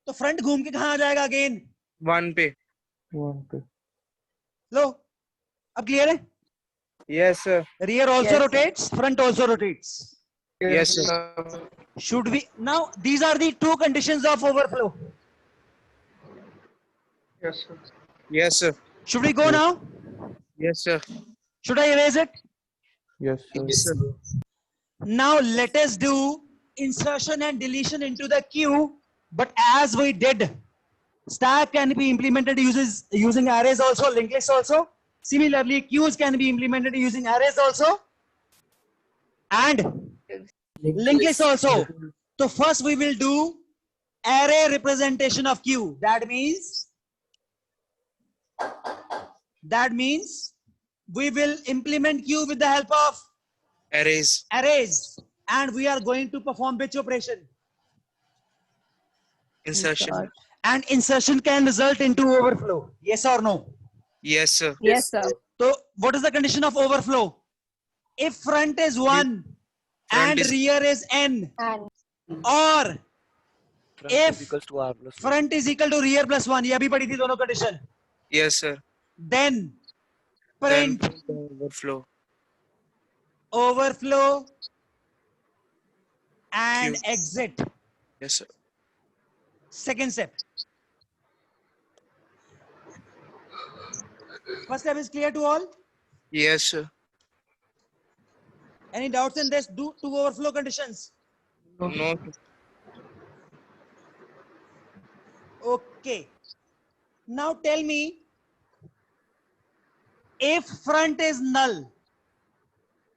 तो फ्रंट घूम के कहां आ जाएगा अगेन? 1 पे. 1 पे. लो अब क्लियर है? Yes, sir. Rear also Yes. rotates, front also rotates. Yes, sir. Should we now? These are the two conditions of overflow. Yes, sir. Yes, sir. Should we go now? Yes, sir. Should I erase it? Yes, sir. Yes, sir. Now let us do insertion and deletion into the queue, but as we did, stack can be implemented using arrays also, linked list also. Similarly, queues can be implemented using arrays also and linked list also. So first we will do array representation of queue. That means we will implement queue with the help of Arrays. arrays, and we are going to perform which operation? Insertion. And insertion can result into overflow. Yes or no? Yes, sir. Yes, sir. So what is the condition of overflow? If front is 1 and is- rear is n, And or if equals to R plus front is equal to rear plus 1, ये अभी पढ़ी थी दोनों condition. Yes, sir. Then Then print overflow. overflow and Queue. exit. Yes, sir. Second step. First step is clear to all? Yes, sir. Any doubts in this? Do two overflow conditions. No, sir. Okay. Now tell me, if front is null,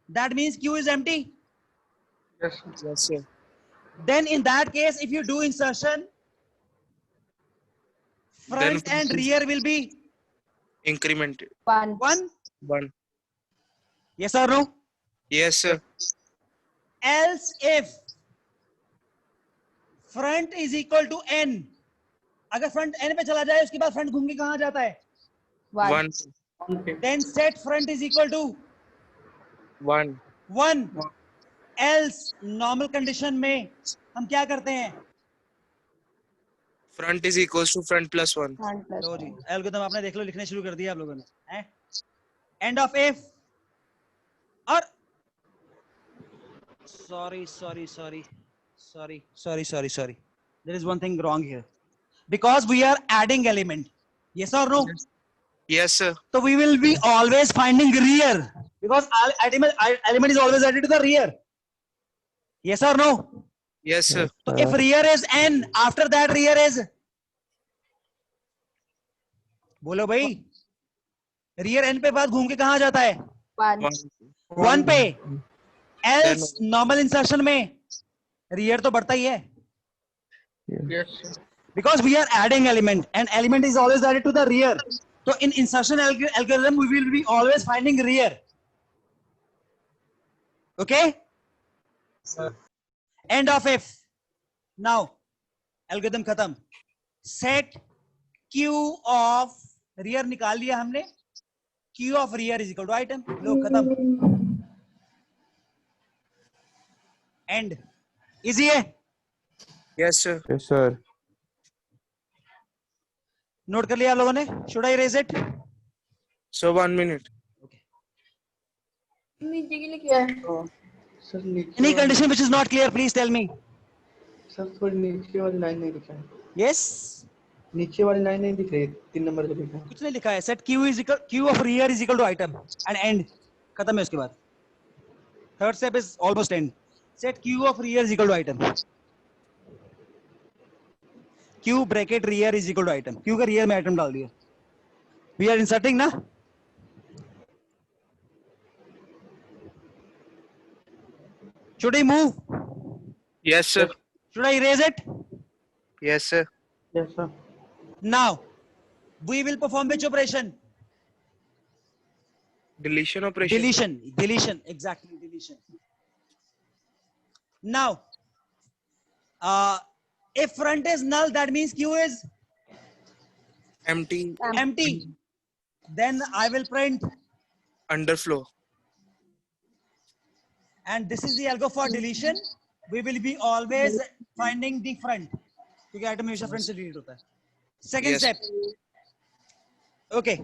that means queue is empty. Yes, sir. Yes, sir. Then in that case, if you do insertion, front Then and rear will be Increment. 1. 1. 1. Yes or no? Yes, sir. Else if front is equal to n, अगर front n पे चला जाए उसके बाद front घूम के कहां जाता है? 1 1 Then set front is equal to 1 1. Else normal condition में हम क्या करते हैं? front is equals to front plus 1 1 plus low ji, 1. Algorithm आपने देख लो लिखने शुरू कर दिया आप लोगों ने, हैं? एंड ऑफ इफ और sorry, there is one thing wrong here, because we are adding element, yes or no? yes sir So we will be always finding rear, because element is always added to the rear, yes or no? yes sir So if rear is n, after that rear is, बोलो भाई, rear n पे बाद घूम के कहां जाता है? 1. 1 पे. Else normal insertion में rear तो बढ़ता ही है, Yes, sir. because we are adding element and element is always added to the rear. So in insertion algorithm we will be always finding rear. Okay? End of if. Now algorithm खत्म. Set q of rear निकाल लिया हमने. q of rear is equal to item. लो खत्म. End. Easy है? yes sir Yes, sir. Note कर लिया आप लोगों ने? Should I raise it? so 1 minute नीचे के लिए क्या है? सर नीचे Any वाली- condition which is not clear, please tell me. Sir थोड़ी नीचे वाली लाइन नहीं दिखा है, Yes? नीचे वाली लाइन नहीं दिख रही, 3 नंबर पे लिखा है। कुछ नहीं लिखा है. Set q is equal, q of rear is equal to item and end. खत्म है उसके बाद. Third step is almost end. Set q of rear is equal to item. q bracket rear is equal to item. q का rear में item डाल दिया. We are inserting ना? Should I move? yes sir Should I erase it? yes sir Yes, sir. Now we will perform which operation? deletion operation Deletion, exactly, deletion. Now, if front is null, that means q is empty empty. Then I will print, underflow and this is the algo for deletion. We will be always finding the front, क्योंकि item हमेशा front से delete होता है. Second Yes. step. Okay.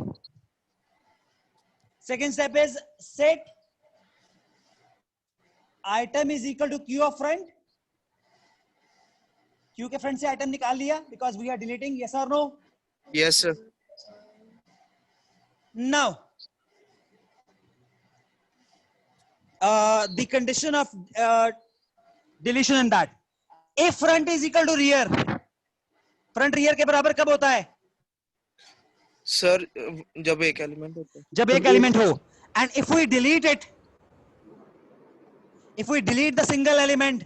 Second step is set item is equal to q of front. q के front से item निकाल लिया because we are deleting, yes or no? yes sir Now, the condition of deletion in that, if front is equal to rear, front rear के बराबर कब होता है? sir जब एक element होता है जब एक एलिमेंट हो. And if we delete it, if we delete the single element,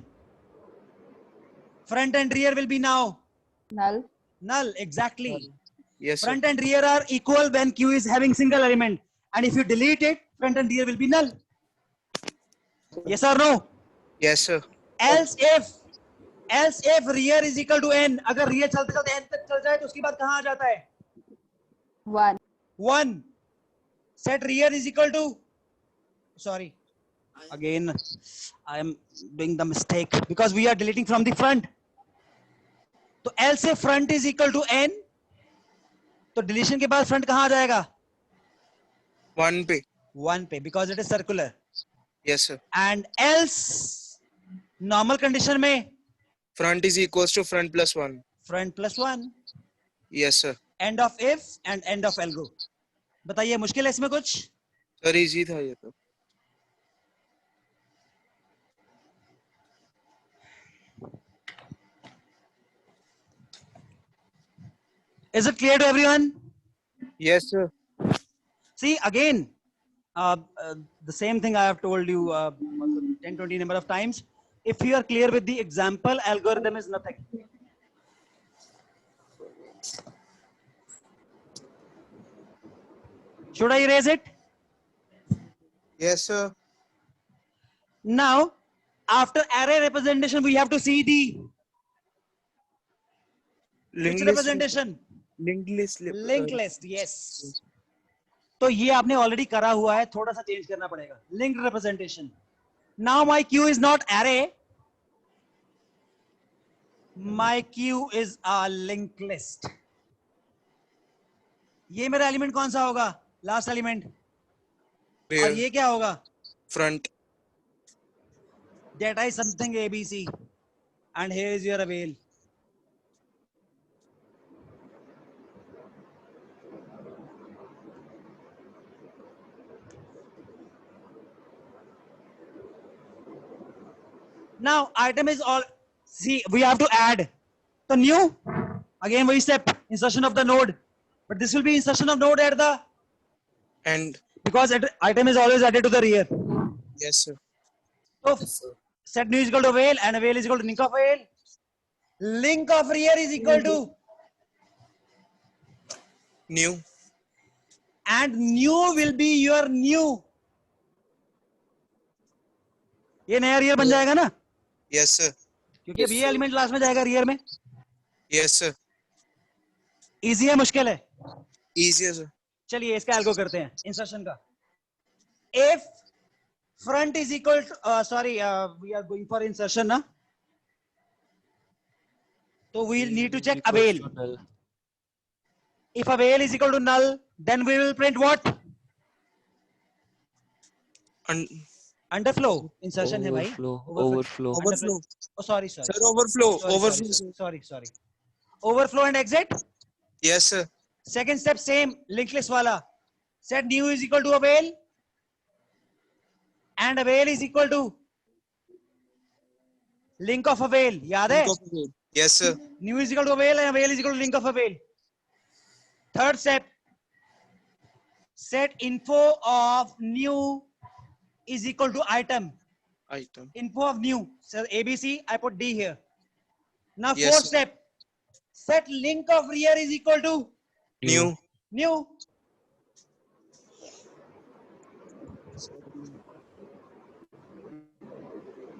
front and rear will be now Null. null. Exactly. yes sir Front and rear are equal when q is having single element, and if you delete it, front and rear will be null. Yes or no? yes sir Else if rear is equal to n, अगर rear चलते चलते n तक चल जाए तो उसके बाद कहां आ जाता है? 1. 1. Set rear is equal to, sorry, again I am doing the mistake because we are deleting from the front. तो else if front is equal to n, तो deletion के बाद front कहां आ जाएगा? 1 पे 1 पे, because it is circular. yes sir And else normal condition में front is equals to front plus 1 front plus 1. yes sir End of if and end of algo. बताइए मुश्किल है इसमें कुछ? sir easy था ये तो Is it clear to everyone? yes sir See again, the same thing I have told you 10-20 number of times. If you are clear with the example, algorithm is nothing. Should I erase it? yes sir Now, after array representation, we have to see the Which Linked list. representation? Linked list. Linked list, yes. तो ये आपने already करा हुआ है, थोड़ा सा change करना पड़ेगा. Linked representation. Now my queue is not array. My queue is a linked list. ये मेरा एलिमेंट कौन सा होगा? Last element. और Rear. ये क्या होगा? Front. Data is something ABC. And here is your avail. Now item is all. See, we have to add the new. Again, we step insertion of the node, but this will be insertion of node at the And because item is always added to the rear. yes, sir. So set new is equal to avail and avail is equal to link of avail. Link of rear is equal to New. and new will be your new. ये नया rear बन जाएगा ना? Yes, sir. क्योंकि अब ये element last में जाएगा rear में. Yes, sir. Easy है मुश्किल है? Easier, sir. चलिए इसका एल्गो करते हैं इंसर्शन का. If front is equal to we are going for insertion ना. So we need to check avail. If avail is equal to null, then we will print what? Underflow. Insertion है भाई. Overflow. Overflow. Oh sorry. Sir, overflow. Sorry, Overflow. sorry. Overflow and exit. Yes, sir. Second step same linked list वाला. Set new is equal to avail and avail is equal to link of avail. याद है? Yes, sir. New is equal to avail and avail is equal to link of avail. Third step, set info of new is equal to item. Info of new. So ABC, I put D here. Now Yes, fourth sir. step, set link of rear is equal to New. new.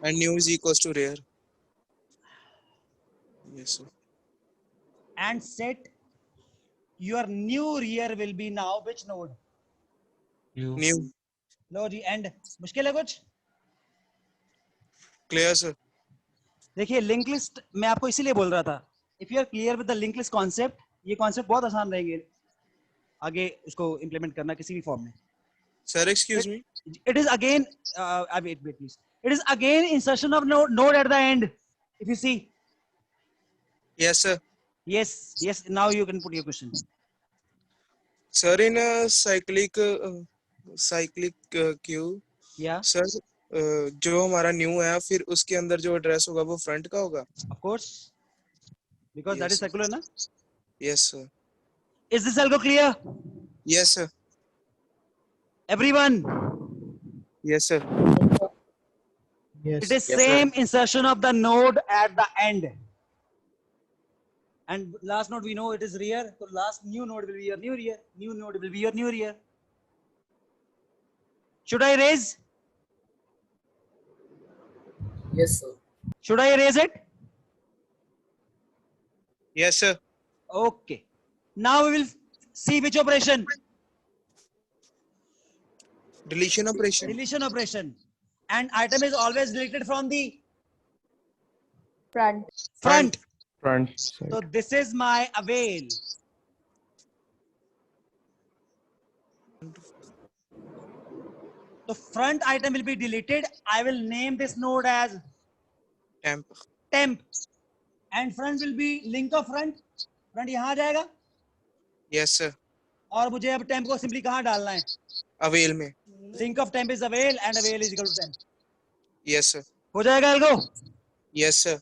And new is equals to rear. Yes, sir. And set your new rear will be now which node? New. लो जी एंड मुश्किल है कुछ. Clear, sir. देखिए link list मैं आपको इसीलिए बोल रहा था. If you are clear with the link list concept, ये कॉन्सेप्ट बहुत आसान रहेंगे आगे उसको इंप्लीमेंट करना किसी भी फॉर्म में. Sir, excuse me. It is again wait please. It is again insertion of node at the end. If you see. Yes, sir. Yes. Now you can put your question. Sir, in a cyclic queue, Yeah. sir, जो हमारा new है फिर उसके अंदर जो address होगा वो front का होगा. Of course. Because that Yes, is circular na. Yes, sir. Is this algo clear? Yes, sir. Everyone. Yes, sir. Yes. It is same insertion of the node at the end. And last node we know it is rear. So last new node will be your new rear. New node will be your new rear. Should I erase? Yes, sir. Should I erase it? Yes, sir. Okay. Now we will see which operation. Deletion operation. Deletion operation. And item is always deleted from the Front. front. Front side. So this is my avail. The front item will be deleted. I will name this node as Temp. temp. And front will be link of front. Front यहाँ आ जाएगा. Yes, sir. और मुझे अब temp को simply कहाँ डालना है? Avail में. Link of temp is avail and avail is equal to temp. Yes, sir. हो जाएगा algo? Yes, sir.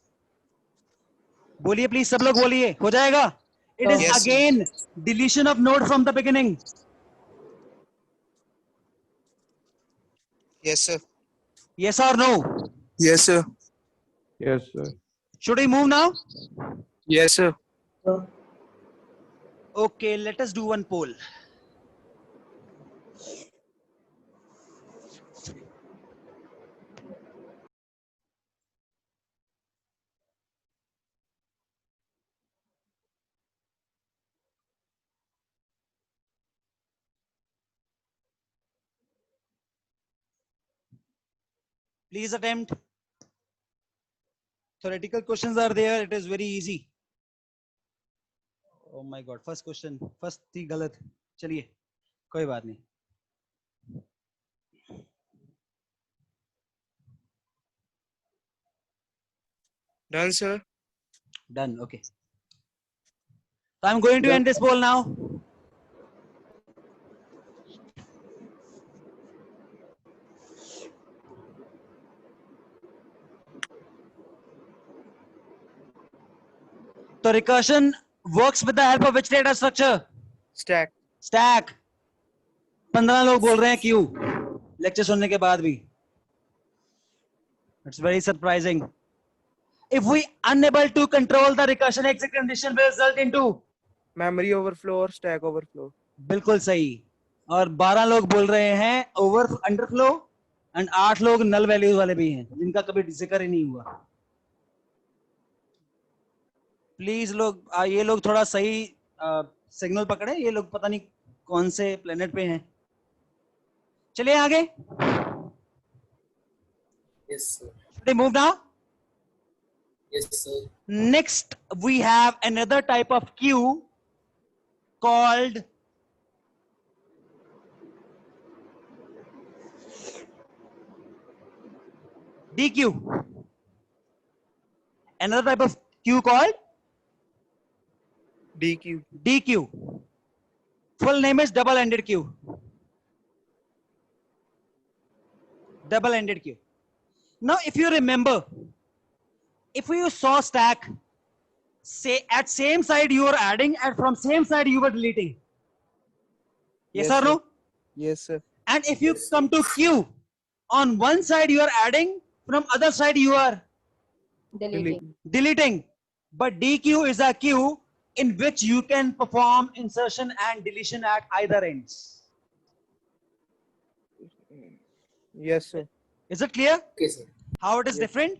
बोलिए प्लीज सब लोग बोलिए. हो जाएगा? It is Yes, sir. again deletion of node from the beginning. Yes, sir. Yes or no? Yes, sir. Yes, sir. Should we move now? Yes, sir. Okay, let us do one poll. Please attempt. Theoretical questions are there. It is very easy. Oh my God. First question. First थी गलत. चलिए. कोई बात नहीं. Done, sir. Done. Okay. So I'm going to end this poll now. So recursion works with the help of which data structure? Stack. Stack. 15 लोग बोल रहे हैं क्यों लेक्चर सुनने के बाद भी. It's very surprising. If we unable to control the recursion exit condition will result into. Memory overflow or stack overflow. बिल्कुल सही. और 12 लोग बोल रहे हैं ओवर अंडरफ्लो एंड 8 लोग नल वैल्यूज वाले भी हैं जिनका कभी जिक्र ही नहीं हुआ. प्लीज लोग ये लोग थोड़ा सही सिग्नल पकड़े. ये लोग पता नहीं कौन से प्लेनेट पे हैं. चलिए आगे. Yes, sir. Should we move now? Yes, sir. Next, we have another type of queue called DQ. Another type of queue called DQ. DQ. Full name is double-ended queue. Double-ended queue. Now, if you remember, if you saw stack, say at same side you are adding and from same side you were deleting. Yes, Yes, or no? sir. Yes, sir. And if you come to queue, on one side you are adding, from other side you are Deleting. deleting. But DQ is a queue in which you can perform insertion and deletion at either ends. Yes, sir. Is it clear Okay, sir. how it is different?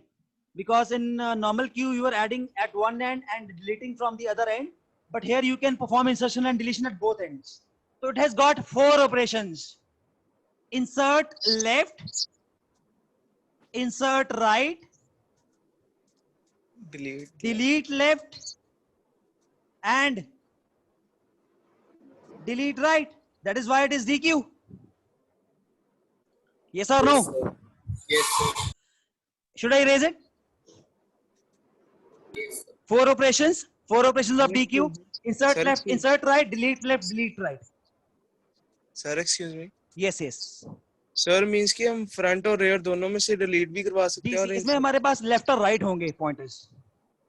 Because in normal queue you are adding at one end and deleting from the other end, but here you can perform insertion and deletion at both ends. So it has got 4 operations: insert left, insert right, Delete. delete left, and delete right. That is why it is DQ. Yes or Yes, no? sir. Yes, sir. Should I erase it? Yes, sir. 4 operations of DQ: insert Sir, left, excuse- insert right, delete left, delete right. Sir, excuse me. Yes, yes. Sir means कि हम front और rare दोनों में से delete भी करवा सकते हैं और इसमें हमारे पास लेफ्ट और राइट होंगे pointers.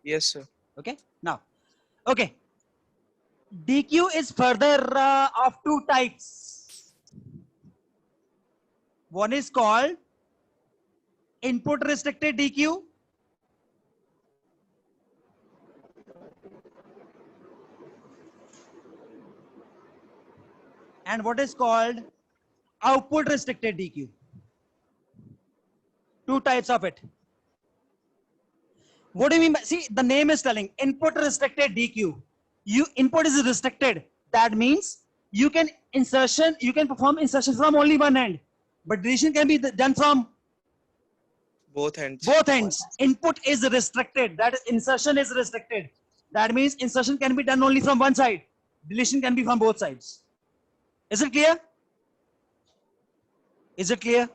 Yes sir. Okay, now, okay, DQ is further of 2 types. One is called input restricted DQ, and what is called output restricted DQ. 2 types of it. What do you mean by, see, the name is telling input restricted DQ. Input is restricted. That means you can perform insertion from only one end, but deletion can be done from both ends. both ends. Input is restricted. That is, insertion is restricted. That means insertion can be done only from one side. Deletion can be from both sides. Is it clear? Is it clear?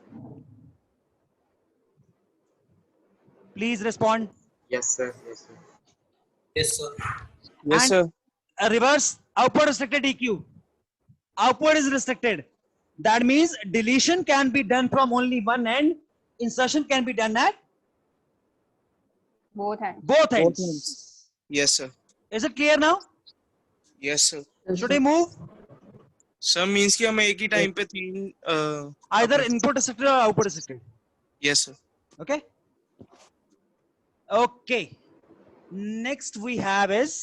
Please respond. Yes, sir. Yes, sir. Yes, sir. Yes And sir. a reverse output restricted DQ. Output is restricted. That means deletion can be done from only one end. Insertion can be done at Both hands. both ends. ends. Yes sir. Is it clear now? Yes sir. Should I move? Sir means कि हम एक ही time पे 3 Either input restricted or output restricted. Yes sir. Okay. Okay. Next we have is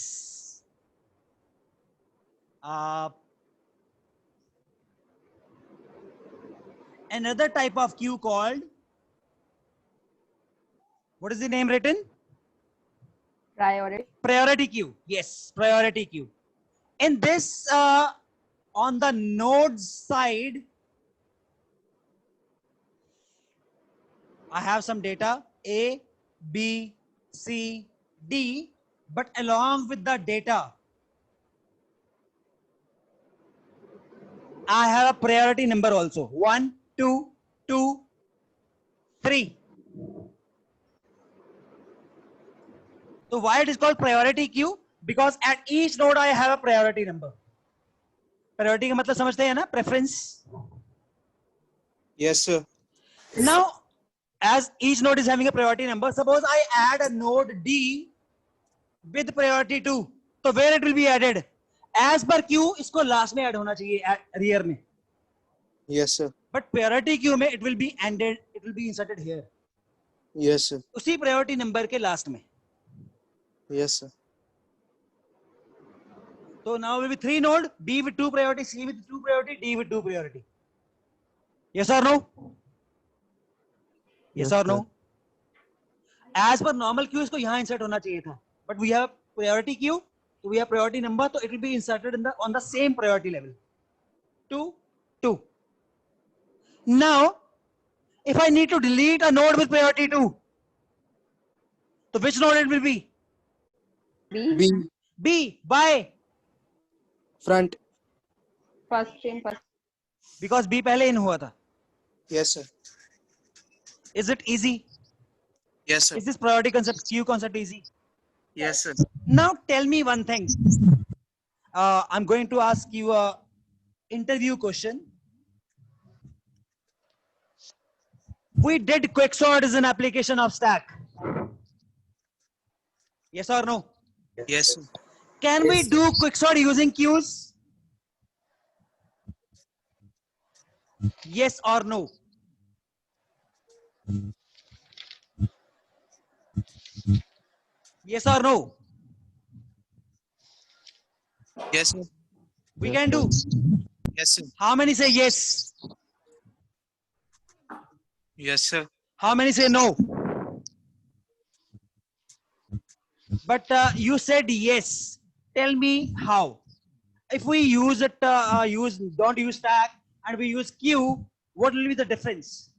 another type of queue called, what is the name written? Priority. Priority queue. Yes, priority queue. In this, on the node side, I have some data A, B, C, D, but along with the data, I have a priority number also. 1, 2, 2, 3. So why it is called priority queue? Because at each node I have a priority number. Priority का मतलब समझते हैं ना? Preference. Yes, sir. Now, as each node is having a priority number, suppose I add a node D with priority 2. So where it will be added? As per queue, इसको last में add होना चाहिए rear में. Yes, sir. But priority queue में it will be ended. It will be inserted here. Yes, sir. उसी priority number के last में. Yes, sir. So now will be 3 node, B with 2 priority, C with 2 priority, D with 2 priority. Yes or no? Yes or no? As per normal queue इसको यहाँ insert होना चाहिए था. But we have priority queue, so we have priority number, so it will be inserted in on the same priority level. 2, 2. Now, if I need to delete a node with priority 2, so which node it will be? B. B. B. Why? Front. First in first. Because B पहले in हुआ था. Yes, sir. Is it easy? Yes, sir. Is this priority concept, queue concept easy? Yes, sir. Now tell me one thing. I'm going to ask you a interview question. We did quicksort as an application of stack. Yes or no? Yes, sir. Can we do quicksort using queues? Yes or no? Yes or no? Yes, sir. We can do. Yes, sir. How many say yes? Yes, sir. How many say no? But you said yes. Tell me how. If we use it, don't use stack and we use queue, what will be the difference?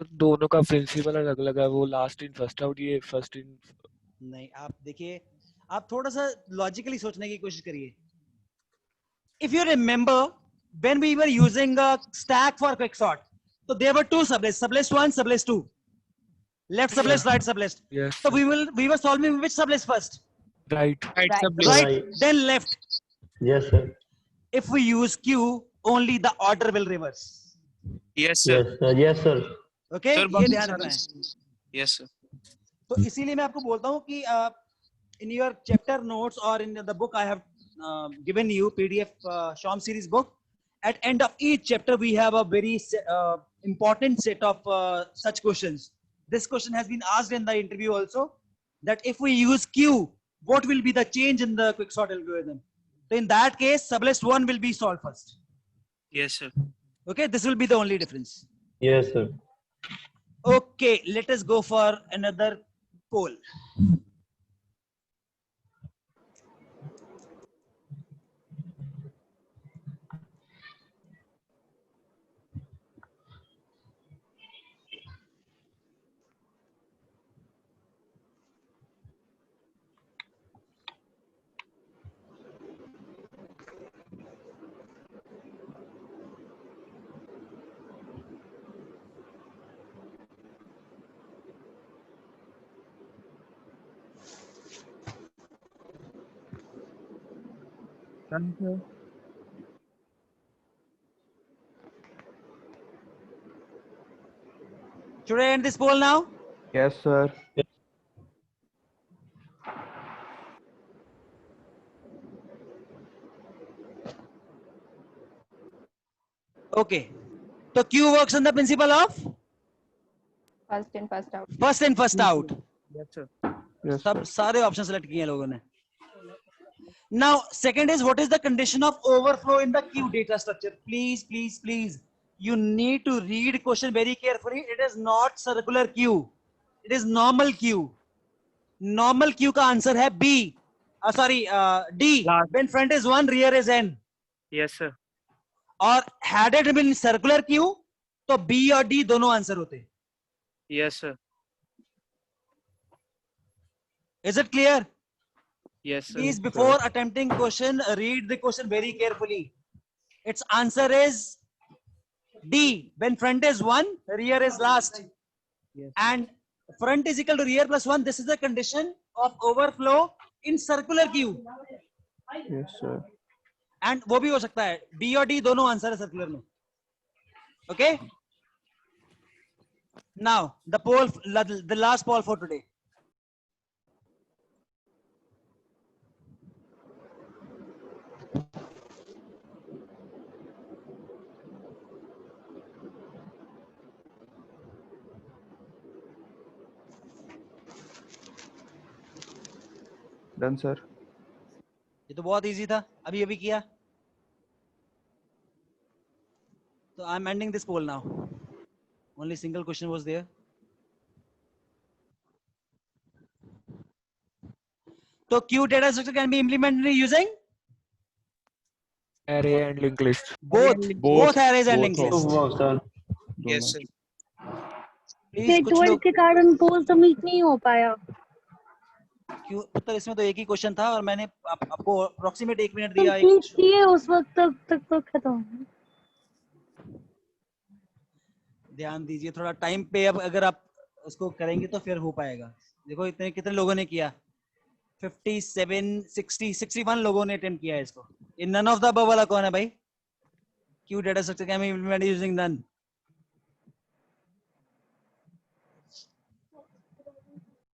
दोनों का principal अलग अलग है वो last in first out ये first in नहीं आप देखिए आप थोड़ा सा लॉजिकली सोचने की कोशिश करिए. If you remember when we were using a stack for quicksort, so there were two sublists, sublist 1, sublist 2, left sublist, right sublist. Yes So we were solving which sublist first? Right Right, Right. sir. Please. Right, then left. Yes, sir. If we use queue, only the order will reverse. Yes, sir. Yes, sir. Yes, sir. Okay, Sir, ये ध्यान रखना है. Yes, sir. तो इसीलिए मैं आपको बोलता हूँ कि in your chapter notes or in the book I have given you PDF Shom series book, at end of each chapter we have a very important set of such questions. This question has been asked in the interview also, that if we use queue, what will be the change in the quicksort algorithm? So in that case, sublist 1 will be solved first. Yes, sir. Okay, this will be the only difference. Yes, sir. Okay, let us go for another poll. Should I end this poll now? Yes, sir. Okay. So Q works on the principle of First in first out. first in first out. Yes, sir. Yes, सब सारे option select किए हैं लोगों ने. Now second is, what is the condition of overflow in the queue data structure? Please, you need to read question very carefully. It is not circular queue. It is normal queue. Normal queue का answer है B. D. Last. When front is 1, rear is n. Yes, sir. और had it been circular queue, तो B और D दोनों answer होते. Yes, sir. Is it clear? Yes, sir. Please, before attempting question, read the question very carefully. Its answer is D. When front is 1, rear is last. Yes. And front is equal to rear plus 1. This is the condition of overflow in circular queue. Yes, sir. And वो भी हो सकता है. B और D दोनों answer है circular में. Okay? Now, the last poll for today. Done, sir. ये तो बहुत इजी था, अभी अभी किया. So I'm ending this poll now. Only single question was there. So Q data structure can be implemented using Array and linked list. both arrays and linked Both lists. वाह sir Yes, sir. Please कुछ लोग के कारण पोल submit नहीं हो पाया. क्यों उत्तर इसमें तो एक ही क्वेश्चन था और मैंने आपको अप्रोक्सीमेट 1 मिनट दिया. एक किए उस वक्त तक तो खत्म. ध्यान दीजिए थोड़ा टाइम पे. अब अगर आप उसको करेंगे तो फिर हो पाएगा. देखो इतने कितने लोगों ने किया. 57, 60, 61 लोगों ने अटेम्प्ट किया है इसको. इन नन ऑफ द अबव वाला कौन है भाई? Q data structure can be implemented using none.